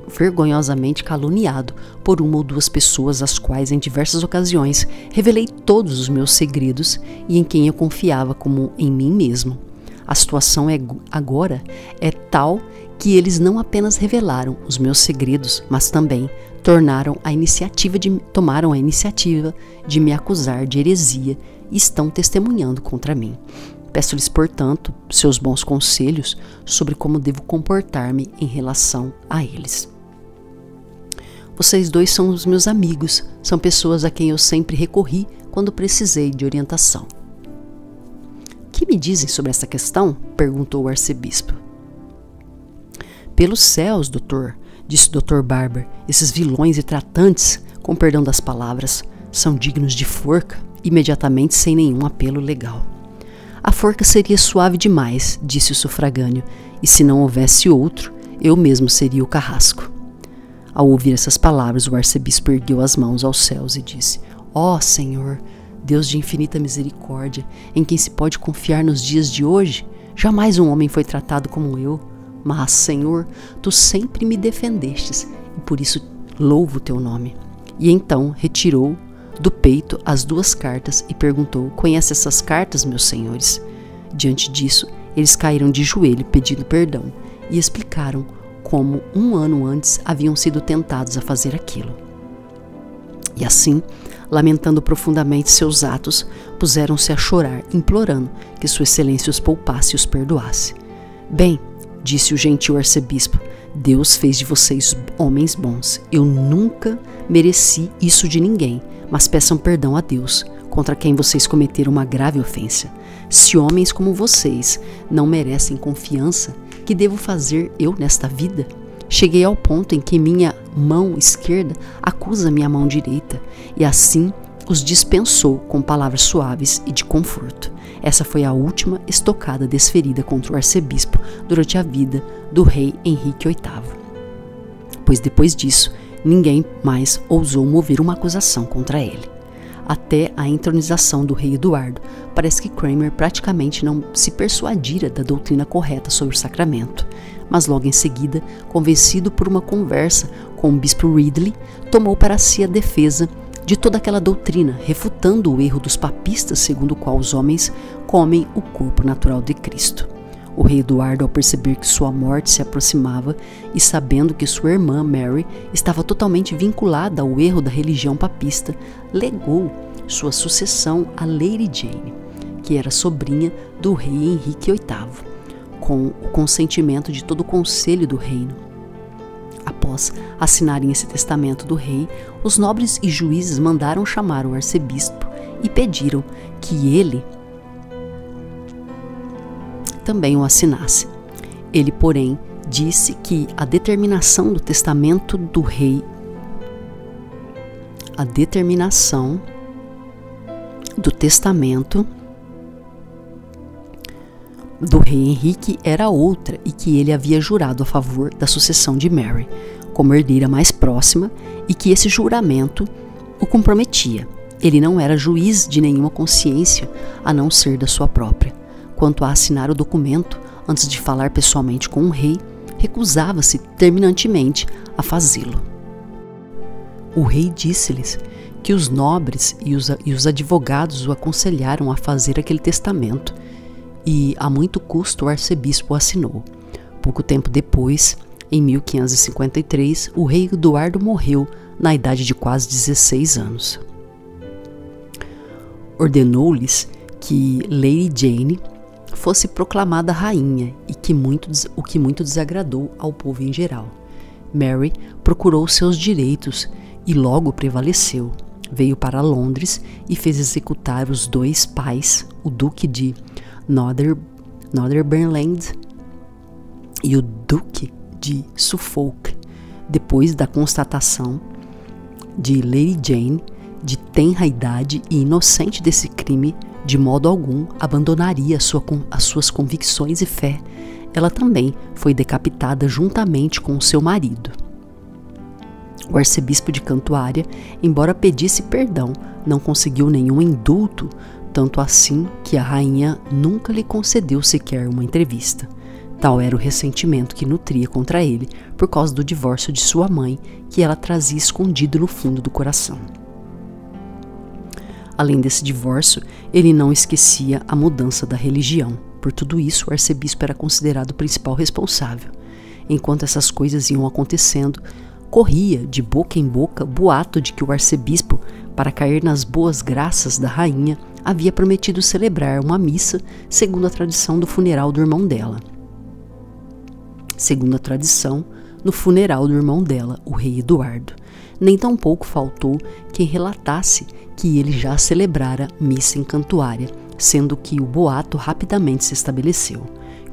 vergonhosamente caluniado por 1 ou 2 pessoas às quais, em diversas ocasiões, revelei todos os meus segredos e em quem eu confiava como em mim mesmo. A situação agora é tal que eles não apenas revelaram os meus segredos, mas também tomaram a iniciativa de me acusar de heresia e estão testemunhando contra mim. Peço-lhes, portanto, seus bons conselhos sobre como devo comportar-me em relação a eles. Vocês 2 são os meus amigos, são pessoas a quem eu sempre recorri quando precisei de orientação." "Que me dizem sobre essa questão?" perguntou o arcebispo. "Pelos céus, doutor", disse o Dr. Barber, "esses vilões e tratantes, com perdão das palavras, são dignos de forca, imediatamente, sem nenhum apelo legal." "A forca seria suave demais", disse o sufragâneo, "e se não houvesse outro, eu mesmo seria o carrasco." Ao ouvir essas palavras, o arcebispo ergueu as mãos aos céus e disse: "Ó Senhor, Deus de infinita misericórdia, em quem se pode confiar nos dias de hoje, jamais um homem foi tratado como eu. Mas, Senhor, Tu sempre me defendestes, e por isso louvo o Teu nome." E então retirou do peito as 2 cartas e perguntou: "Conhece essas cartas, meus senhores?" Diante disso, eles caíram de joelho pedindo perdão e explicaram como 1 ano antes haviam sido tentados a fazer aquilo. E assim, lamentando profundamente seus atos, puseram-se a chorar, implorando que Sua Excelência os poupasse e os perdoasse. "Bem", disse o gentil arcebispo, "Deus fez de vocês homens bons. Eu nunca mereci isso de ninguém, mas peçam perdão a Deus, contra quem vocês cometeram uma grave ofensa. Se homens como vocês não merecem confiança, que devo fazer eu nesta vida? Cheguei ao ponto em que minha mão esquerda acusa minha mão direita, e assim os dispensou com palavras suaves e de conforto. Essa foi a última estocada desferida contra o arcebispo durante a vida do rei Henrique VIII. Pois depois disso, ninguém mais ousou mover uma acusação contra ele. até a entronização do rei Eduardo, parece que Cranmer praticamente não se persuadira da doutrina correta sobre o sacramento, mas logo em seguida, convencido por uma conversa com o bispo Ridley, tomou para si a defesa de toda aquela doutrina, refutando o erro dos papistas segundo o qual os homens comem o corpo natural de Cristo. O rei Eduardo, ao perceber que sua morte se aproximava e sabendo que sua irmã Mary estava totalmente vinculada ao erro da religião papista, legou sua sucessão a Lady Jane, que era sobrinha do rei Henrique VIII, com o consentimento de todo o conselho do reino. Após assinarem esse testamento do rei, os nobres e juízes mandaram chamar o arcebispo e pediram que ele também o assinasse. Ele, porém, disse que a determinação do testamento do rei, do rei Henrique era outra e que ele havia jurado a favor da sucessão de Mary, como herdeira mais próxima, e que esse juramento o comprometia. Ele não era juiz de nenhuma consciência a não ser da sua própria. Quanto a assinar o documento, antes de falar pessoalmente com o rei, recusava-se terminantemente a fazê-lo. O rei disse-lhes que os nobres e os advogados o aconselharam a fazer aquele testamento, e a muito custo o arcebispo o assinou. Pouco tempo depois, em 1553, o rei Eduardo morreu na idade de quase 16 anos. Ordenou-lhes que Lady Jane fosse proclamada rainha, e o que muito desagradou ao povo em geral. Mary procurou seus direitos e logo prevaleceu. Veio para Londres e fez executar os dois pais, o duque de Northumberland e o duque de Suffolk, depois da constatação de Lady Jane de tenra idade e inocente desse crime. De modo algum abandonaria as suas convicções e fé. Ela também foi decapitada juntamente com o seu marido. O arcebispo de Cantuária, embora pedisse perdão, não conseguiu nenhum indulto, tanto assim que a rainha nunca lhe concedeu sequer uma entrevista. Tal era o ressentimento que nutria contra ele por causa do divórcio de sua mãe, que ela trazia escondido no fundo do coração. Além desse divórcio, ele não esquecia a mudança da religião. Por tudo isso, o arcebispo era considerado o principal responsável. Enquanto essas coisas iam acontecendo, corria de boca em boca boato de que o arcebispo, para cair nas boas graças da rainha, havia prometido celebrar uma missa segundo a tradição do funeral do irmão dela. O rei Eduardo. Nem tampouco faltou quem relatasse que ele já celebrara missa em Cantuária, sendo que o boato rapidamente se estabeleceu.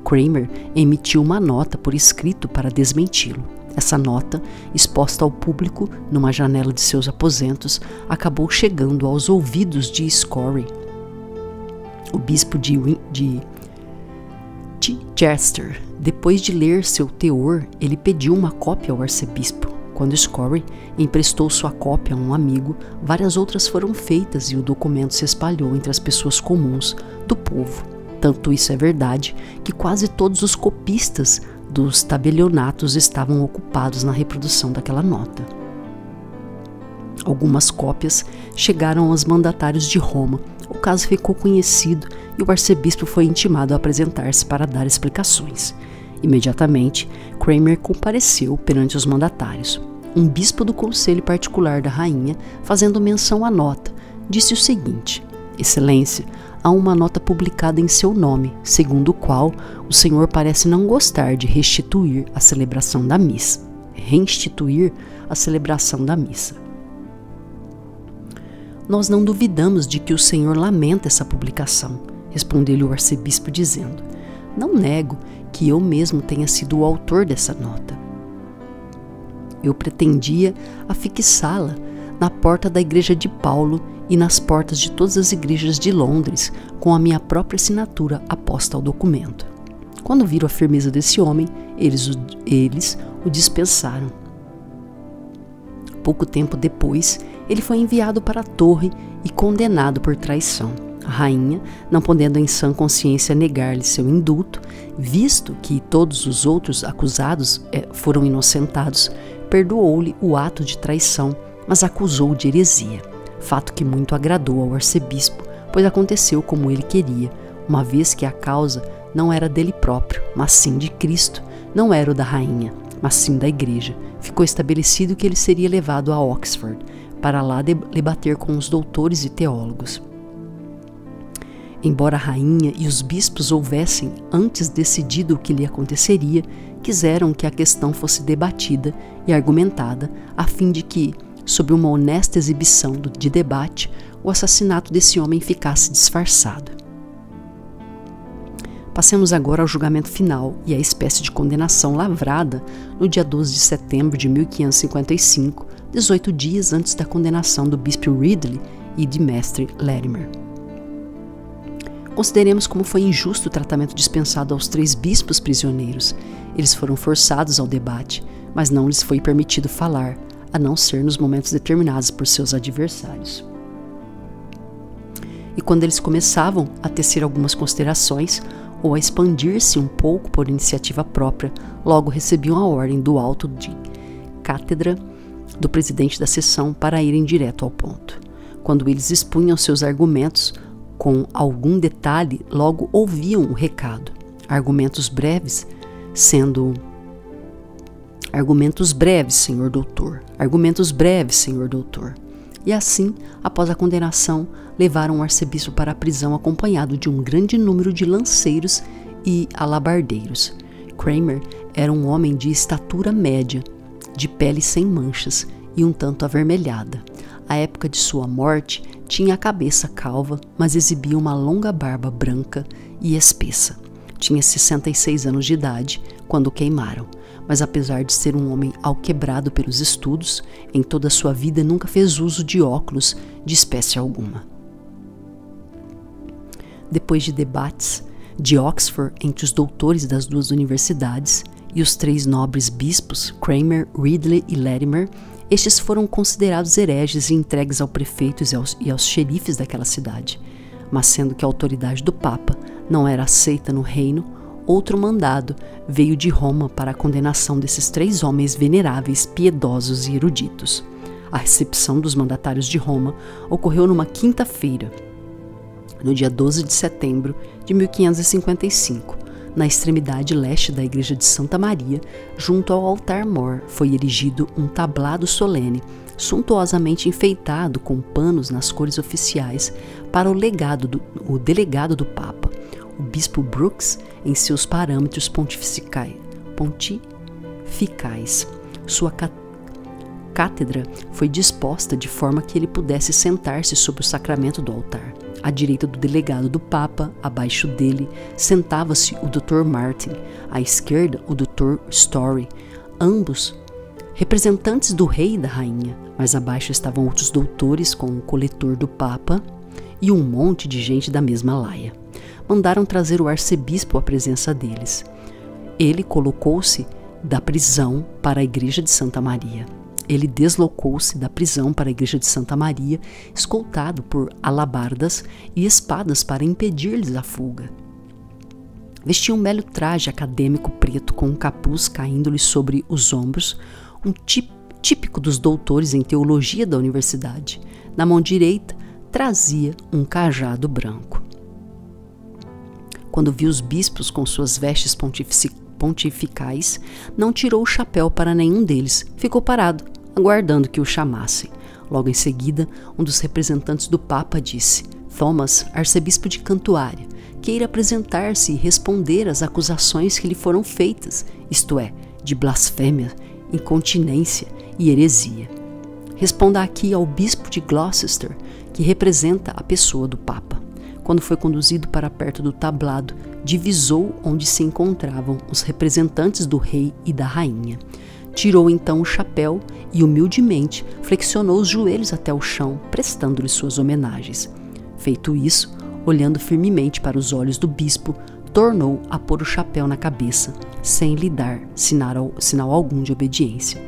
Cranmer emitiu uma nota por escrito para desmenti-lo. Essa nota, exposta ao público numa janela de seus aposentos, acabou chegando aos ouvidos de Scory, o bispo de Chester. Depois de ler seu teor, ele pediu uma cópia ao arcebispo. Quando Scory emprestou sua cópia a um amigo, várias outras foram feitas e o documento se espalhou entre as pessoas comuns do povo. Tanto isso é verdade que quase todos os copistas dos tabelionatos estavam ocupados na reprodução daquela nota. Algumas cópias chegaram aos mandatários de Roma. O caso ficou conhecido e o arcebispo foi intimado a apresentar-se para dar explicações. Imediatamente, Cranmer compareceu perante os mandatários. Um bispo do conselho particular da rainha, fazendo menção à nota, disse o seguinte: Excelência, há uma nota publicada em seu nome, segundo o qual o senhor parece não gostar de reinstituir a celebração da missa. Nós não duvidamos de que o senhor lamenta essa publicação, respondeu-lhe o arcebispo dizendo: Não nego que eu mesmo tenha sido o autor dessa nota. Eu pretendia afixá-la na porta da igreja de Paulo e nas portas de todas as igrejas de Londres, com a minha própria assinatura aposta ao documento. Quando viram a firmeza desse homem, eles o dispensaram. Pouco tempo depois, ele foi enviado para a torre e e condenado por traição. A rainha, não podendo em sã consciência negar-lhe seu indulto, visto que todos os outros acusados foram inocentados, perdoou-lhe o ato de traição, mas acusou-o de heresia, fato que muito agradou ao arcebispo, pois aconteceu como ele queria, uma vez que a causa não era dele próprio, mas sim de Cristo, não era o da rainha, mas sim da igreja. Ficou estabelecido que ele seria levado a Oxford, para lá debater com os doutores e teólogos. Embora a rainha e os bispos houvessem antes decidido o que lhe aconteceria, quiseram que a questão fosse debatida e argumentada, a fim de que, sob uma honesta exibição de debate, o assassinato desse homem ficasse disfarçado. Passemos agora ao julgamento final e à espécie de condenação lavrada no dia 12 de setembro de 1555, 18 dias antes da condenação do bispo Ridley e de mestre Latimer. Consideremos como foi injusto o tratamento dispensado aos 3 bispos prisioneiros. Eles foram forçados ao debate, mas não lhes foi permitido falar, a não ser nos momentos determinados por seus adversários. E quando eles começavam a tecer algumas considerações, ou a expandir-se um pouco por iniciativa própria, logo recebiam a ordem do alto de cátedra do presidente da sessão para irem direto ao ponto. Quando eles expunham seus argumentos com algum detalhe, logo ouviam o recado. Argumentos breves, senhor doutor. Argumentos breves, senhor doutor. E assim, após a condenação, levaram o arcebispo para a prisão acompanhado de um grande número de lanceiros e alabardeiros. Cranmer era um homem de estatura média, de pele sem manchas e um tanto avermelhada. À época de sua morte, tinha a cabeça calva, mas exibia uma longa barba branca e espessa. Tinha 66 anos de idade quando o queimaram, mas apesar de ser um homem alquebrado pelos estudos, em toda a sua vida nunca fez uso de óculos de espécie alguma. Depois de debates de Oxford entre os doutores das 2 universidades e os 3 nobres bispos, Cranmer, Ridley e Latimer, estes foram considerados hereges e entregues ao prefeito e aos xerifes daquela cidade. Mas sendo que a autoridade do Papa não era aceita no reino, outro mandado veio de Roma para a condenação desses 3 homens veneráveis, piedosos e eruditos. A recepção dos mandatários de Roma ocorreu numa quinta-feira, no dia 12 de setembro de 1555, na extremidade leste da igreja de Santa Maria, junto ao altar-mor, foi erigido um tablado solene, suntuosamente enfeitado com panos nas cores oficiais para o delegado do Papa, o bispo Brooks, em seus parâmetros pontificais. Sua cátedra foi disposta de forma que ele pudesse sentar-se sobre o sacramento do altar. À direita do delegado do Papa, abaixo dele, sentava-se o Dr. Martin, à esquerda o Dr. Story, ambos representantes do rei e da rainha. Mais abaixo estavam outros doutores com o coletor do Papa e um monte de gente da mesma laia. Mandaram trazer o arcebispo à presença deles. Ele colocou-se da prisão para a igreja de Santa Maria. Ele deslocou-se da prisão para a igreja de Santa Maria, escoltado por alabardas e espadas para impedir-lhes a fuga. Vestia um belo traje acadêmico preto com um capuz caindo-lhe sobre os ombros, um típico dos doutores em teologia da universidade. Na mão direita, trazia um cajado branco. Quando viu os bispos com suas vestes pontificais, não tirou o chapéu para nenhum deles, ficou parado, aguardando que o chamassem. Logo em seguida, um dos representantes do Papa disse: Thomas, arcebispo de Cantuária, queira apresentar-se e responder às acusações que lhe foram feitas, isto é, de blasfêmia, incontinência e heresia. Responda aqui ao bispo de Gloucester, que representa a pessoa do Papa. Quando foi conduzido para perto do tablado, divisou onde se encontravam os representantes do rei e da rainha. Tirou então o chapéu e, humildemente, flexionou os joelhos até o chão, prestando-lhe suas homenagens. Feito isso, olhando firmemente para os olhos do bispo, tornou a pôr o chapéu na cabeça, sem lhe dar sinal algum de obediência.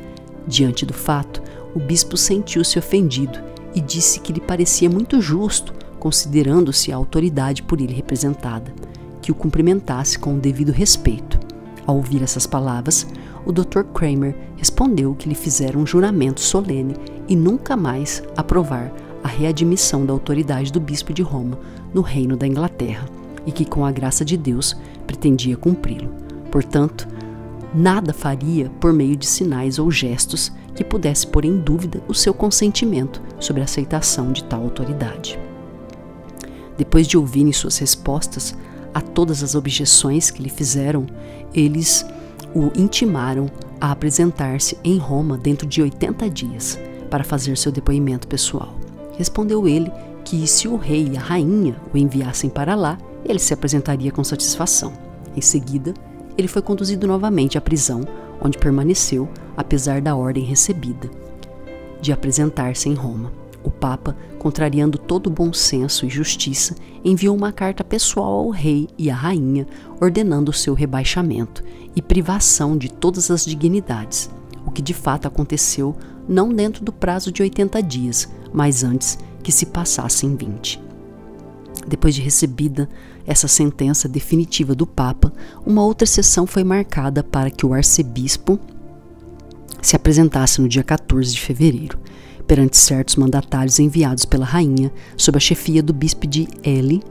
Diante do fato, o bispo sentiu-se ofendido e disse que lhe parecia muito justo, considerando-se a autoridade por ele representada, que o cumprimentasse com o devido respeito. Ao ouvir essas palavras, o Dr. Kramer respondeu que lhe fizeram um juramento solene e nunca mais aprovar a readmissão da autoridade do bispo de Roma no reino da Inglaterra e que, com a graça de Deus, pretendia cumpri-lo. Portanto, nada faria por meio de sinais ou gestos que pudesse pôr em dúvida o seu consentimento sobre a aceitação de tal autoridade. Depois de ouvirem suas respostas a todas as objeções que lhe fizeram, eles o intimaram a apresentar-se em Roma dentro de 80 dias para fazer seu depoimento pessoal. Respondeu ele que, se o rei e a rainha o enviassem para lá, ele se apresentaria com satisfação. Em seguida, ele foi conduzido novamente à prisão, onde permaneceu, apesar da ordem recebida de apresentar-se em Roma. O Papa, contrariando todo o bom senso e justiça, enviou uma carta pessoal ao rei e à rainha, ordenando o seu rebaixamento e privação de todas as dignidades, o que de fato aconteceu não dentro do prazo de 80 dias, mas antes que se passassem 20. Depois de recebida essa sentença definitiva do Papa, uma outra sessão foi marcada para que o arcebispo se apresentasse no dia 14 de fevereiro, perante certos mandatários enviados pela rainha, sob a chefia do bispo de Ely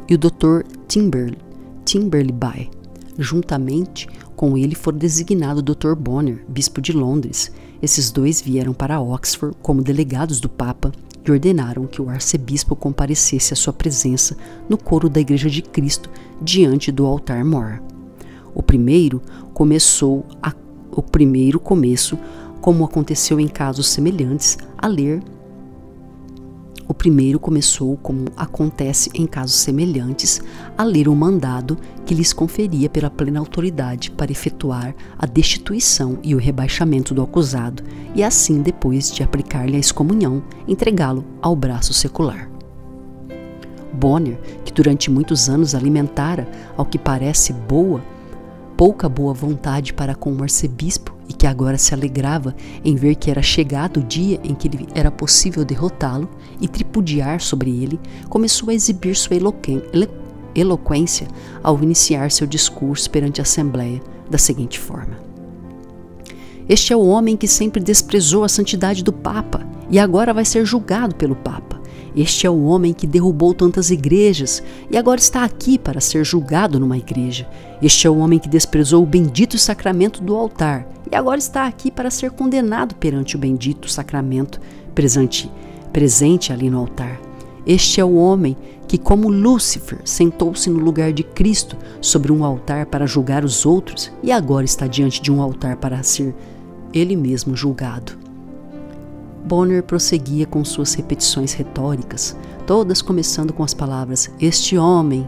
e o Dr. Timberley Bay. Juntamente com ele foram designados o Dr. Bonner, bispo de Londres. Esses dois vieram para Oxford como delegados do Papa e ordenaram que o arcebispo comparecesse à sua presença no coro da Igreja de Cristo diante do altar-mor. O primeiro começo, como aconteceu em casos semelhantes, a ler. O primeiro começou, como acontece em casos semelhantes, a ler o mandado que lhes conferia pela plena autoridade para efetuar a destituição e o rebaixamento do acusado, e assim, depois de aplicar-lhe a excomunhão, entregá-lo ao braço secular. Bonner, que durante muitos anos alimentara, ao que parece pouca boa vontade para com o arcebispo, e que agora se alegrava em ver que era chegado o dia em que era possível derrotá-lo e tripudiar sobre ele, começou a exibir sua eloquência ao iniciar seu discurso perante a Assembleia da seguinte forma: Este é o homem que sempre desprezou a santidade do Papa e agora vai ser julgado pelo Papa. Este é o homem que derrubou tantas igrejas e agora está aqui para ser julgado numa igreja. Este é o homem que desprezou o bendito sacramento do altar e agora está aqui para ser condenado perante o bendito sacramento presente ali no altar. Este é o homem que, como Lúcifer, sentou-se no lugar de Cristo sobre um altar para julgar os outros e agora está diante de um altar para ser ele mesmo julgado. Bonner prosseguia com suas repetições retóricas, todas começando com as palavras este homem,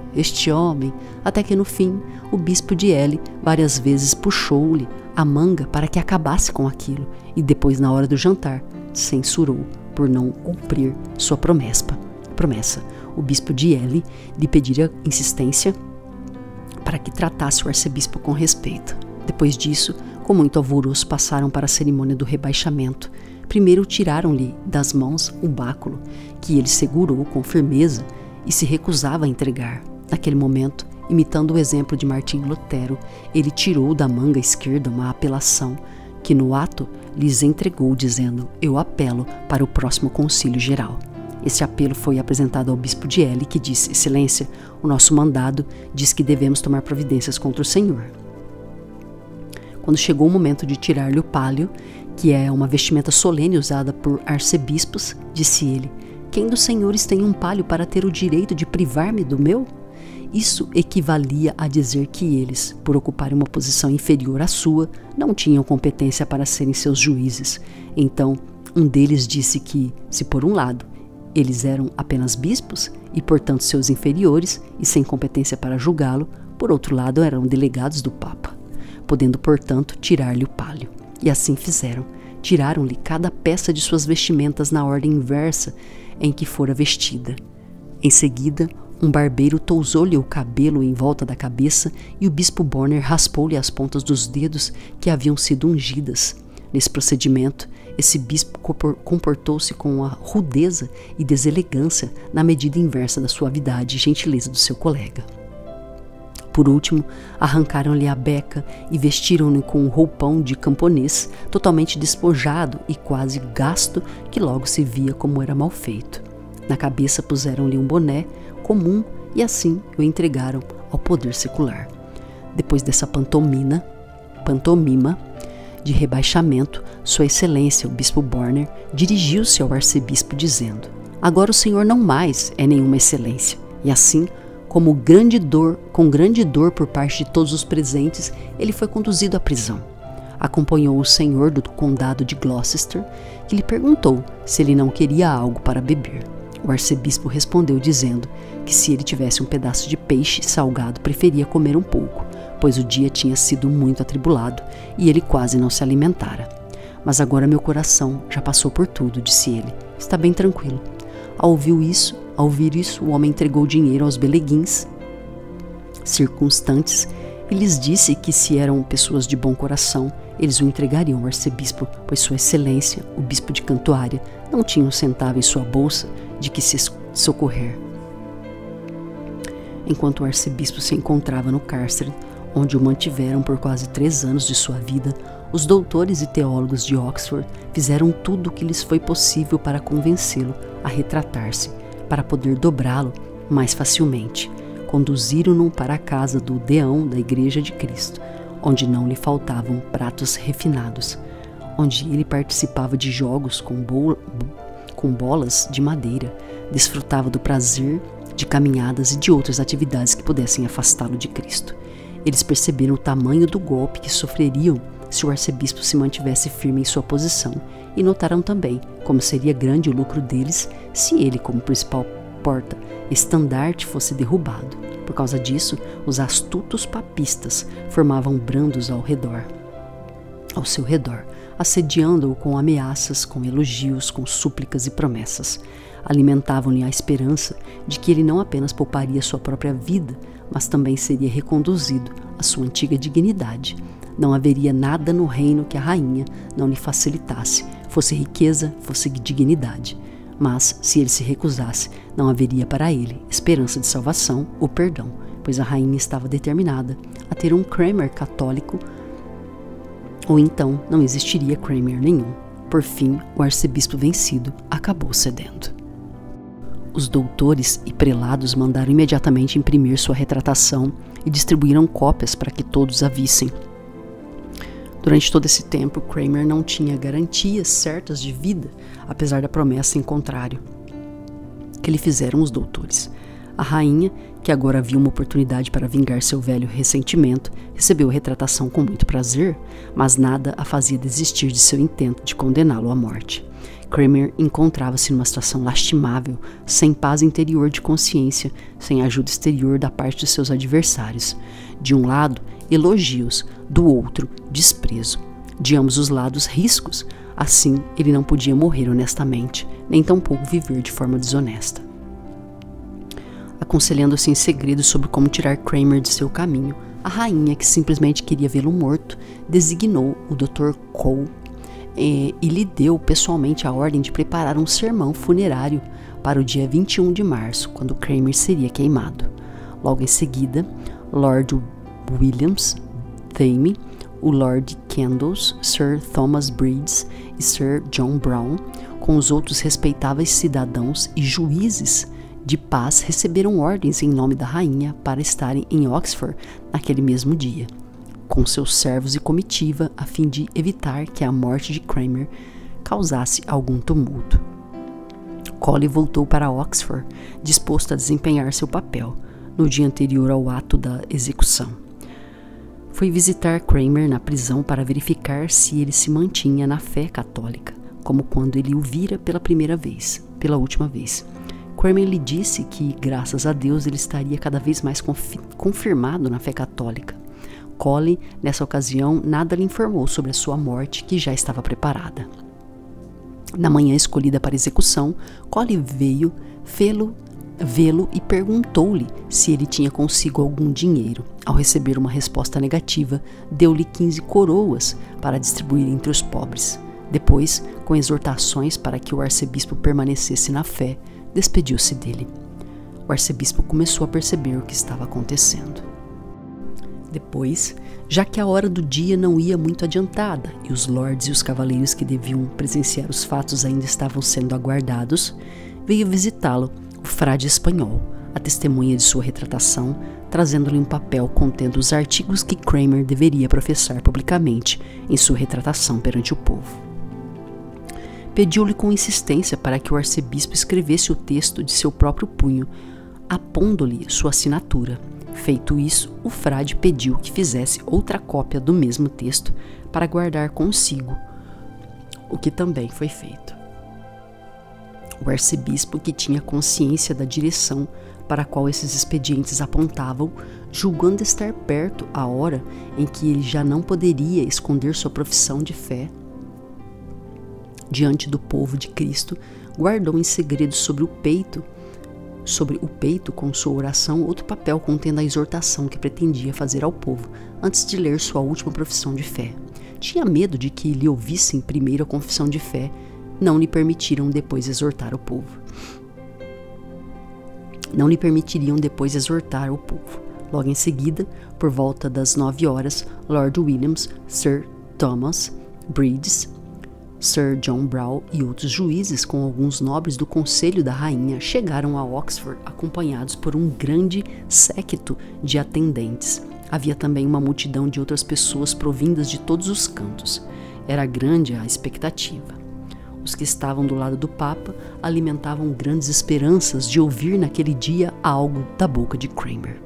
até que no fim o bispo de Ely várias vezes puxou-lhe a manga para que acabasse com aquilo e depois, na hora do jantar, censurou por não cumprir sua promessa. O bispo de Ely lhe pedira insistência para que tratasse o arcebispo com respeito. Depois disso, com muito alvoroço, passaram para a cerimônia do rebaixamento. Primeiro tiraram-lhe das mãos o báculo, que ele segurou com firmeza e se recusava a entregar. Naquele momento, imitando o exemplo de Martinho Lutero, ele tirou da manga esquerda uma apelação, que no ato lhes entregou, dizendo: Eu apelo para o próximo concílio geral. Esse apelo foi apresentado ao bispo de Ely, que disse: Excelência, o nosso mandado diz que devemos tomar providências contra o Senhor. Quando chegou o momento de tirar-lhe o pálio, que é uma vestimenta solene usada por arcebispos, disse ele: Quem dos senhores tem um pálio para ter o direito de privar-me do meu? Isso equivalia a dizer que eles, por ocuparem uma posição inferior à sua, não tinham competência para serem seus juízes. Então, um deles disse que, se por um lado eles eram apenas bispos e, portanto, seus inferiores e sem competência para julgá-lo, por outro lado eram delegados do Papa, podendo, portanto, tirar-lhe o pálio. E assim fizeram. Tiraram-lhe cada peça de suas vestimentas na ordem inversa em que fora vestida. Em seguida, um barbeiro tousou-lhe o cabelo em volta da cabeça e o bispo Bonner raspou-lhe as pontas dos dedos que haviam sido ungidas. Nesse procedimento, esse bispo comportou-se com a rudeza e deselegância na medida inversa da suavidade e gentileza do seu colega. Por último, arrancaram-lhe a beca e vestiram-no com um roupão de camponês, totalmente despojado e quase gasto, que logo se via como era mal feito. Na cabeça puseram-lhe um boné comum e assim o entregaram ao poder secular. Depois dessa pantomima de rebaixamento, Sua Excelência, o Bispo Borner, dirigiu-se ao arcebispo dizendo: agora o senhor não mais é nenhuma excelência. E assim, com grande dor por parte de todos os presentes, ele foi conduzido à prisão. Acompanhou o senhor do condado de Gloucester, que lhe perguntou se ele não queria algo para beber. O arcebispo respondeu dizendo que se ele tivesse um pedaço de peixe salgado, preferia comer um pouco, pois o dia tinha sido muito atribulado e ele quase não se alimentara. Mas agora meu coração já passou por tudo, disse ele. Está bem tranquilo. Ao ouvir isso, o homem entregou dinheiro aos beleguins circunstantes e lhes disse que, se eram pessoas de bom coração, eles o entregariam ao arcebispo, pois Sua Excelência, o bispo de Cantuária, não tinha um centavo em sua bolsa de que se socorrer. Enquanto o arcebispo se encontrava no cárcere, onde o mantiveram por quase 3 anos de sua vida, os doutores e teólogos de Oxford fizeram tudo o que lhes foi possível para convencê-lo a retratar-se, para poder dobrá-lo mais facilmente. Conduziram-no para a casa do deão da Igreja de Cristo, onde não lhe faltavam pratos refinados, onde ele participava de jogos com bolas de madeira, desfrutava do prazer de caminhadas e de outras atividades que pudessem afastá-lo de Cristo. Eles perceberam o tamanho do golpe que sofreriam se o arcebispo se mantivesse firme em sua posição e notaram também como seria grande o lucro deles se ele, como principal porta-estandarte, fosse derrubado. Por causa disso, os astutos papistas formavam brandos ao seu redor, assediando-o com ameaças, com elogios, com súplicas e promessas. Alimentavam-lhe a esperança de que ele não apenas pouparia sua própria vida, mas também seria reconduzido à sua antiga dignidade. Não haveria nada no reino que a rainha não lhe facilitasse, fosse riqueza, fosse dignidade. Mas, se ele se recusasse, não haveria para ele esperança de salvação ou perdão, pois a rainha estava determinada a ter um Cranmer católico, ou então não existiria Cranmer nenhum. Por fim, o arcebispo vencido acabou cedendo. Os doutores e prelados mandaram imediatamente imprimir sua retratação e distribuíram cópias para que todos a vissem. Durante todo esse tempo, Cranmer não tinha garantias certas de vida, apesar da promessa em contrário que lhe fizeram os doutores. A rainha, que agora havia uma oportunidade para vingar seu velho ressentimento, recebeu a retratação com muito prazer, mas nada a fazia desistir de seu intento de condená-lo à morte. Cranmer encontrava-se numa situação lastimável, sem paz interior de consciência, sem ajuda exterior da parte de seus adversários. De um lado, elogios, do outro, desprezo. De ambos os lados, riscos. Assim, ele não podia morrer honestamente, nem tampouco viver de forma desonesta. Aconselhando-se em segredo sobre como tirar Cranmer de seu caminho, a rainha, que simplesmente queria vê-lo morto, designou o Dr. Cole e lhe deu pessoalmente a ordem de preparar um sermão funerário para o dia 21 de março, quando Cranmer seria queimado. Logo em seguida, Lord Williams Thame, o Lord Candles, Sir Thomas Breeds e Sir John Brown, com os outros respeitáveis cidadãos e juízes de paz, receberam ordens em nome da rainha para estarem em Oxford naquele mesmo dia, com seus servos e comitiva, a fim de evitar que a morte de Cranmer causasse algum tumulto. Cole voltou para Oxford, disposto a desempenhar seu papel, no dia anterior ao ato da execução. Foi visitar Cranmer na prisão para verificar se ele se mantinha na fé católica, como quando ele o vira pela última vez. Cranmer lhe disse que, graças a Deus, ele estaria cada vez mais confirmado na fé católica. Cole, nessa ocasião, nada lhe informou sobre a sua morte, que já estava preparada. Na manhã escolhida para execução, Cole veio fê-lo vê-lo e perguntou-lhe se ele tinha consigo algum dinheiro. Ao receber uma resposta negativa, deu-lhe 15 coroas para distribuir entre os pobres. Depois, com exortações para que o arcebispo permanecesse na fé, despediu-se dele. O arcebispo começou a perceber o que estava acontecendo. Depois, já que a hora do dia não ia muito adiantada e os lords e os cavaleiros que deviam presenciar os fatos ainda estavam sendo aguardados, veio visitá-lo o frade espanhol, a testemunha de sua retratação, trazendo-lhe um papel contendo os artigos que Kramer deveria professar publicamente em sua retratação perante o povo. Pediu-lhe com insistência para que o arcebispo escrevesse o texto de seu próprio punho, apondo-lhe sua assinatura. Feito isso, o frade pediu que fizesse outra cópia do mesmo texto para guardar consigo, o que também foi feito. O arcebispo, que tinha consciência da direção para a qual esses expedientes apontavam, julgando estar perto a hora em que ele já não poderia esconder sua profissão de fé diante do povo de Cristo, guardou em segredo sobre o peito com sua oração outro papel contendo a exortação que pretendia fazer ao povo antes de ler sua última profissão de fé. Tinha medo de que lhe ouvissem primeiro a confissão de fé, não lhe permitiriam depois exortar o povo. Logo em seguida, por volta das 9 horas, Lord Williams, Sir Thomas Breeds, Sir John Brown e outros juízes, com alguns nobres do conselho da rainha, chegaram a Oxford acompanhados por um grande séquito de atendentes. Havia também uma multidão de outras pessoas provindas de todos os cantos. Era grande a expectativa. Os que estavam do lado do Papa alimentavam grandes esperanças de ouvir naquele dia algo da boca de Kramer,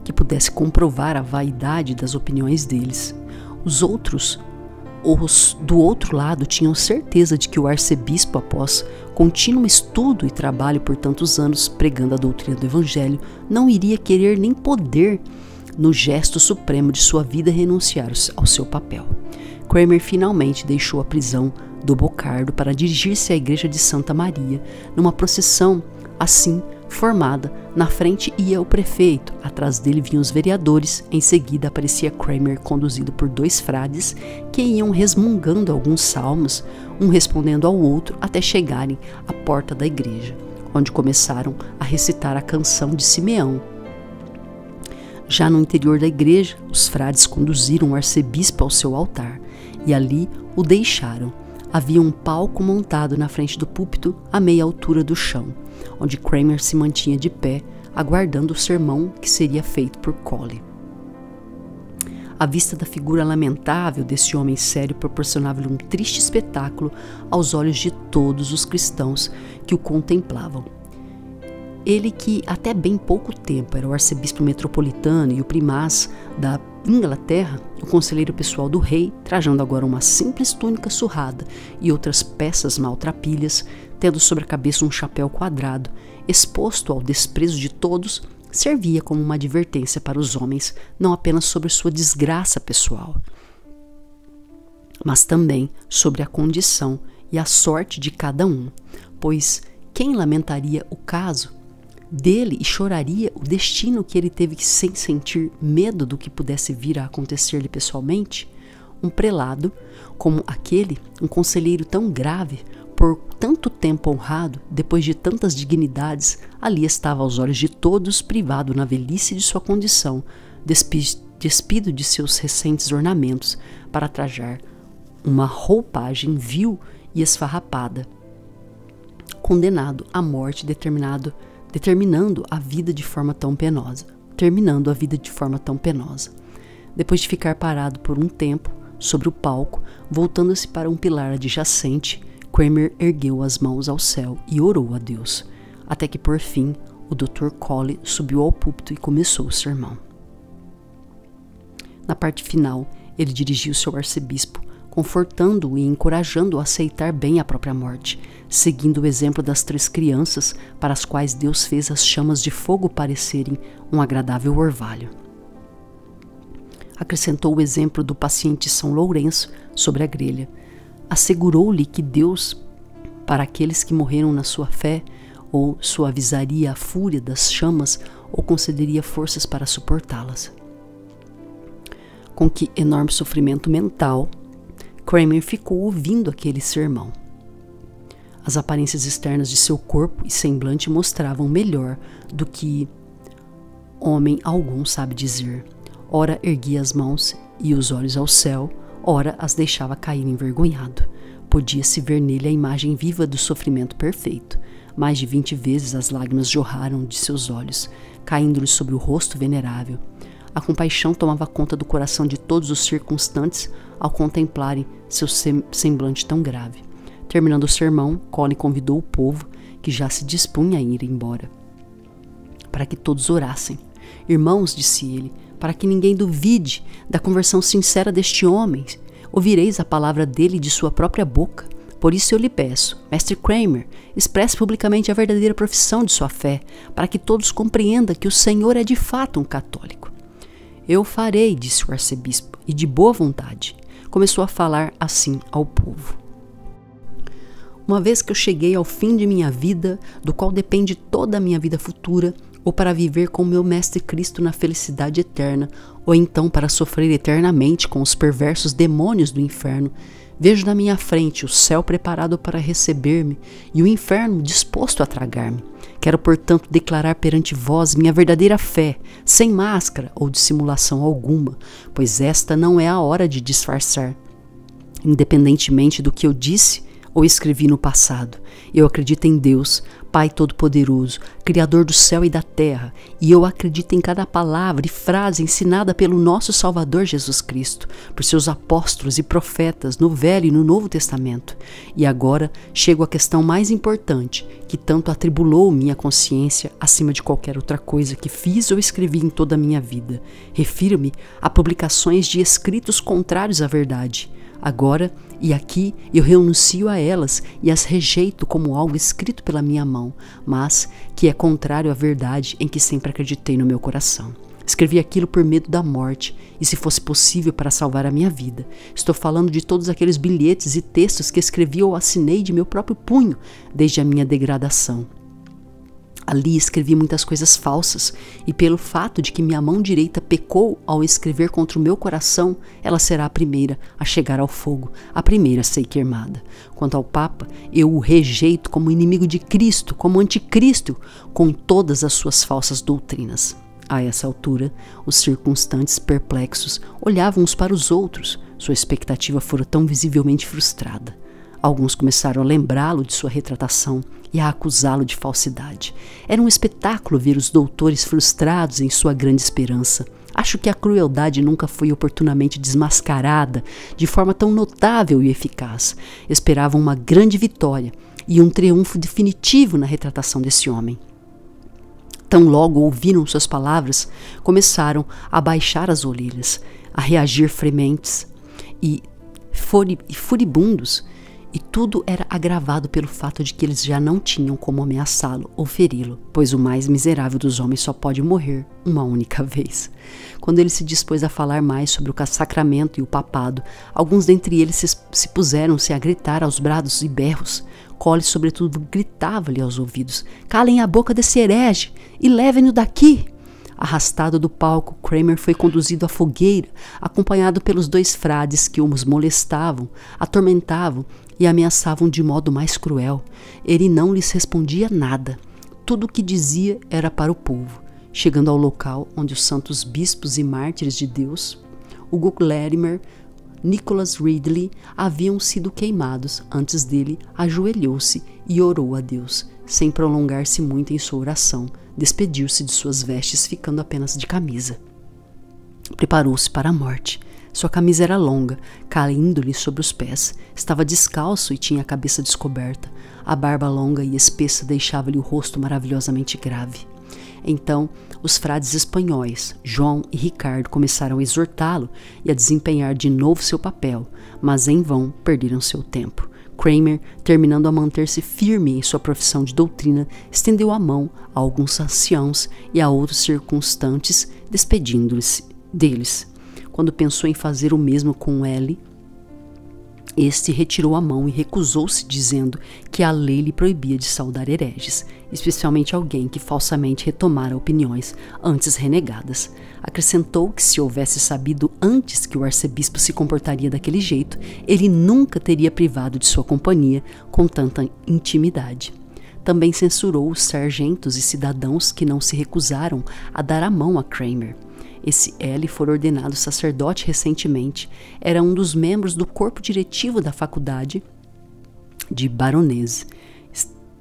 que pudesse comprovar a vaidade das opiniões deles. Os do outro lado tinham certeza de que o arcebispo, após contínuo estudo e trabalho por tantos anos pregando a doutrina do evangelho, não iria querer nem poder, no gesto supremo de sua vida, renunciar ao seu papel. Kramer finalmente deixou a prisão do Bocardo para dirigir-se à igreja de Santa Maria, numa procissão assim formada. Na frente ia o prefeito, atrás dele vinham os vereadores, em seguida aparecia Kramer conduzido por 2 frades que iam resmungando alguns salmos, um respondendo ao outro, até chegarem à porta da igreja, onde começaram a recitar a canção de Simeão. Já no interior da igreja, os frades conduziram o arcebispo ao seu altar e ali o deixaram. Havia um palco montado na frente do púlpito a meia altura do chão, onde Kramer se mantinha de pé, aguardando o sermão que seria feito por Colley. A vista da figura lamentável desse homem sério proporcionava-lhe um triste espetáculo aos olhos de todos os cristãos que o contemplavam. Ele, que até bem pouco tempo era o arcebispo metropolitano e o primaz da Inglaterra, o conselheiro pessoal do rei, trajando agora uma simples túnica surrada e outras peças maltrapilhas, tendo sobre a cabeça um chapéu quadrado, exposto ao desprezo de todos, servia como uma advertência para os homens, não apenas sobre sua desgraça pessoal, mas também sobre a condição e a sorte de cada um, pois quem lamentaria o caso dele e choraria o destino que ele teve sem sentir medo do que pudesse vir a acontecer-lhe pessoalmente? Um prelado como aquele, um conselheiro tão grave, por tanto tempo honrado, depois de tantas dignidades, ali estava aos olhos de todos, privado na velhice de sua condição, despido de seus recentes ornamentos, para trajar uma roupagem vil e esfarrapada, condenado à morte, terminando a vida de forma tão penosa. Depois de ficar parado por um tempo sobre o palco, voltando-se para um pilar adjacente, Kramer ergueu as mãos ao céu e orou a Deus, até que por fim o Dr. Colley subiu ao púlpito e começou o sermão. Na parte final, ele dirigiu-se ao arcebispo, confortando-o e encorajando-o a aceitar bem a própria morte, seguindo o exemplo das 3 crianças para as quais Deus fez as chamas de fogo parecerem um agradável orvalho. Acrescentou o exemplo do paciente São Lourenço sobre a grelha. Assegurou-lhe que Deus, para aqueles que morreram na sua fé, ou suavizaria a fúria das chamas, ou concederia forças para suportá-las. Com que enorme sofrimento mental, Kramer ficou ouvindo aquele sermão. As aparências externas de seu corpo e semblante mostravam melhor do que homem algum sabe dizer. Ora erguia as mãos e os olhos ao céu, ora as deixava cair envergonhado. Podia-se ver nele a imagem viva do sofrimento perfeito. Mais de 20 vezes as lágrimas jorraram de seus olhos, caindo-lhe sobre o rosto venerável. A compaixão tomava conta do coração de todos os circunstantes ao contemplarem seu semblante tão grave. Terminando o sermão, Colin convidou o povo, que já se dispunha a ir embora, para que todos orassem. Irmãos, disse ele, para que ninguém duvide da conversão sincera deste homem, ouvireis a palavra dele de sua própria boca. Por isso eu lhe peço, Mestre Kramer, expresse publicamente a verdadeira profissão de sua fé, para que todos compreendam que o Senhor é de fato um católico. Eu farei, disse o arcebispo, e de boa vontade. Começou a falar assim ao povo. Uma vez que eu cheguei ao fim de minha vida, do qual depende toda a minha vida futura, ou para viver com meu Mestre Cristo na felicidade eterna, ou então para sofrer eternamente com os perversos demônios do inferno, vejo na minha frente o céu preparado para receber-me e o inferno disposto a tragar-me. Quero, portanto, declarar perante vós minha verdadeira fé, sem máscara ou dissimulação alguma, pois esta não é a hora de disfarçar. Independentemente do que eu disse ou escrevi no passado, eu acredito em Deus, Pai Todo-Poderoso, Criador do céu e da terra, e eu acredito em cada palavra e frase ensinada pelo nosso Salvador Jesus Cristo, por seus apóstolos e profetas no Velho e no Novo Testamento. E agora chego à questão mais importante, que tanto atribulou minha consciência acima de qualquer outra coisa que fiz ou escrevi em toda a minha vida. Refiro-me a publicações de escritos contrários à verdade. Agora e aqui eu renuncio a elas e as rejeito como algo escrito pela minha mão, mas que é contrário à verdade em que sempre acreditei no meu coração. Escrevi aquilo por medo da morte e, se fosse possível, para salvar a minha vida. Estou falando de todos aqueles bilhetes e textos que escrevi ou assinei de meu próprio punho desde a minha degradação. Ali escrevi muitas coisas falsas, e pelo fato de que minha mão direita pecou ao escrever contra o meu coração, ela será a primeira a chegar ao fogo, a primeira a ser queimada. Quanto ao Papa, eu o rejeito como inimigo de Cristo, como anticristo, com todas as suas falsas doutrinas. A essa altura, os circunstantes perplexos olhavam uns para os outros. Sua expectativa fora tão visivelmente frustrada. Alguns começaram a lembrá-lo de sua retratação e a acusá-lo de falsidade. Era um espetáculo ver os doutores frustrados em sua grande esperança. Acho que a crueldade nunca foi oportunamente desmascarada de forma tão notável e eficaz. Esperavam uma grande vitória e um triunfo definitivo na retratação desse homem. Tão logo ouviram suas palavras, começaram a baixar as orelhas, a reagir frementes e furibundos. E tudo era agravado pelo fato de que eles já não tinham como ameaçá-lo ou feri-lo, pois o mais miserável dos homens só pode morrer uma única vez. Quando ele se dispôs a falar mais sobre o sacramento e o papado, alguns dentre eles se puseram-se a gritar aos brados e berros. Colin, sobretudo, gritava-lhe aos ouvidos: "Calem a boca desse herege e levem-no daqui!" Arrastado do palco, Kramer foi conduzido à fogueira, acompanhado pelos 2 frades que os molestavam, atormentavam e ameaçavam de modo mais cruel. Ele não lhes respondia nada. Tudo o que dizia era para o povo. Chegando ao local onde os santos bispos e mártires de Deus, Hugo Latimer, Nicholas Ridley, haviam sido queimados, antes dele, ajoelhou-se e orou a Deus. Sem prolongar-se muito em sua oração, despediu-se de suas vestes, ficando apenas de camisa. Preparou-se para a morte. Sua camisa era longa, caindo-lhe sobre os pés. Estava descalço e tinha a cabeça descoberta. A barba longa e espessa deixava-lhe o rosto maravilhosamente grave. Então, os frades espanhóis, João e Ricardo, começaram a exortá-lo e a desempenhar de novo seu papel, mas em vão perderam seu tempo. Kramer, terminando a manter-se firme em sua profissão de doutrina, estendeu a mão a alguns anciãos e a outros circunstantes, despedindo-se deles. Quando pensou em fazer o mesmo com Ellie, Este retirou a mão e recusou-se, dizendo que a lei lhe proibia de saudar hereges, especialmente alguém que falsamente retomara opiniões antes renegadas. Acrescentou que, se houvesse sabido antes que o arcebispo se comportaria daquele jeito, ele nunca teria privado de sua companhia com tanta intimidade. Também censurou os sargentos e cidadãos que não se recusaram a dar a mão a Kramer. Esse L fora ordenado sacerdote recentemente, era um dos membros do corpo diretivo da faculdade de Baronese,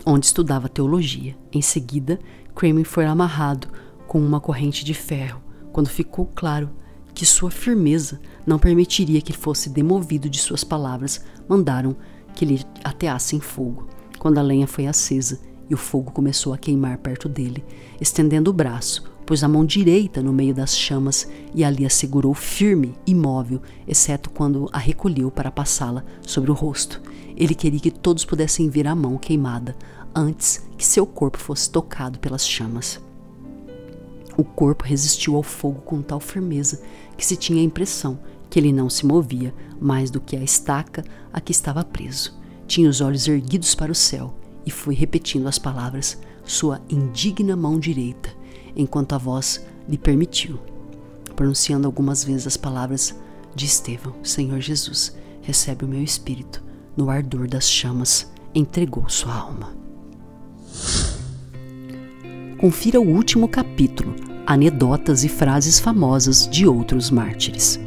onde estudava teologia. Em seguida, Kramer foi amarrado com uma corrente de ferro, quando ficou claro que sua firmeza não permitiria que fosse demovido de suas palavras. Mandaram que lhe ateassem fogo. Quando a lenha foi acesa e o fogo começou a queimar perto dele, estendendo o braço, pôs a mão direita no meio das chamas e ali a segurou firme, imóvel, exceto quando a recolheu para passá-la sobre o rosto. Ele queria que todos pudessem ver a mão queimada antes que seu corpo fosse tocado pelas chamas. O corpo resistiu ao fogo com tal firmeza que se tinha a impressão que ele não se movia mais do que a estaca a que estava preso. Tinha os olhos erguidos para o céu e foi repetindo as palavras, sua indigna mão direita, enquanto a voz lhe permitiu, pronunciando algumas vezes as palavras de Estevão: Senhor Jesus, recebe o meu espírito. No ardor das chamas, entregou sua alma. Confira o último capítulo, anedotas e frases famosas de outros mártires.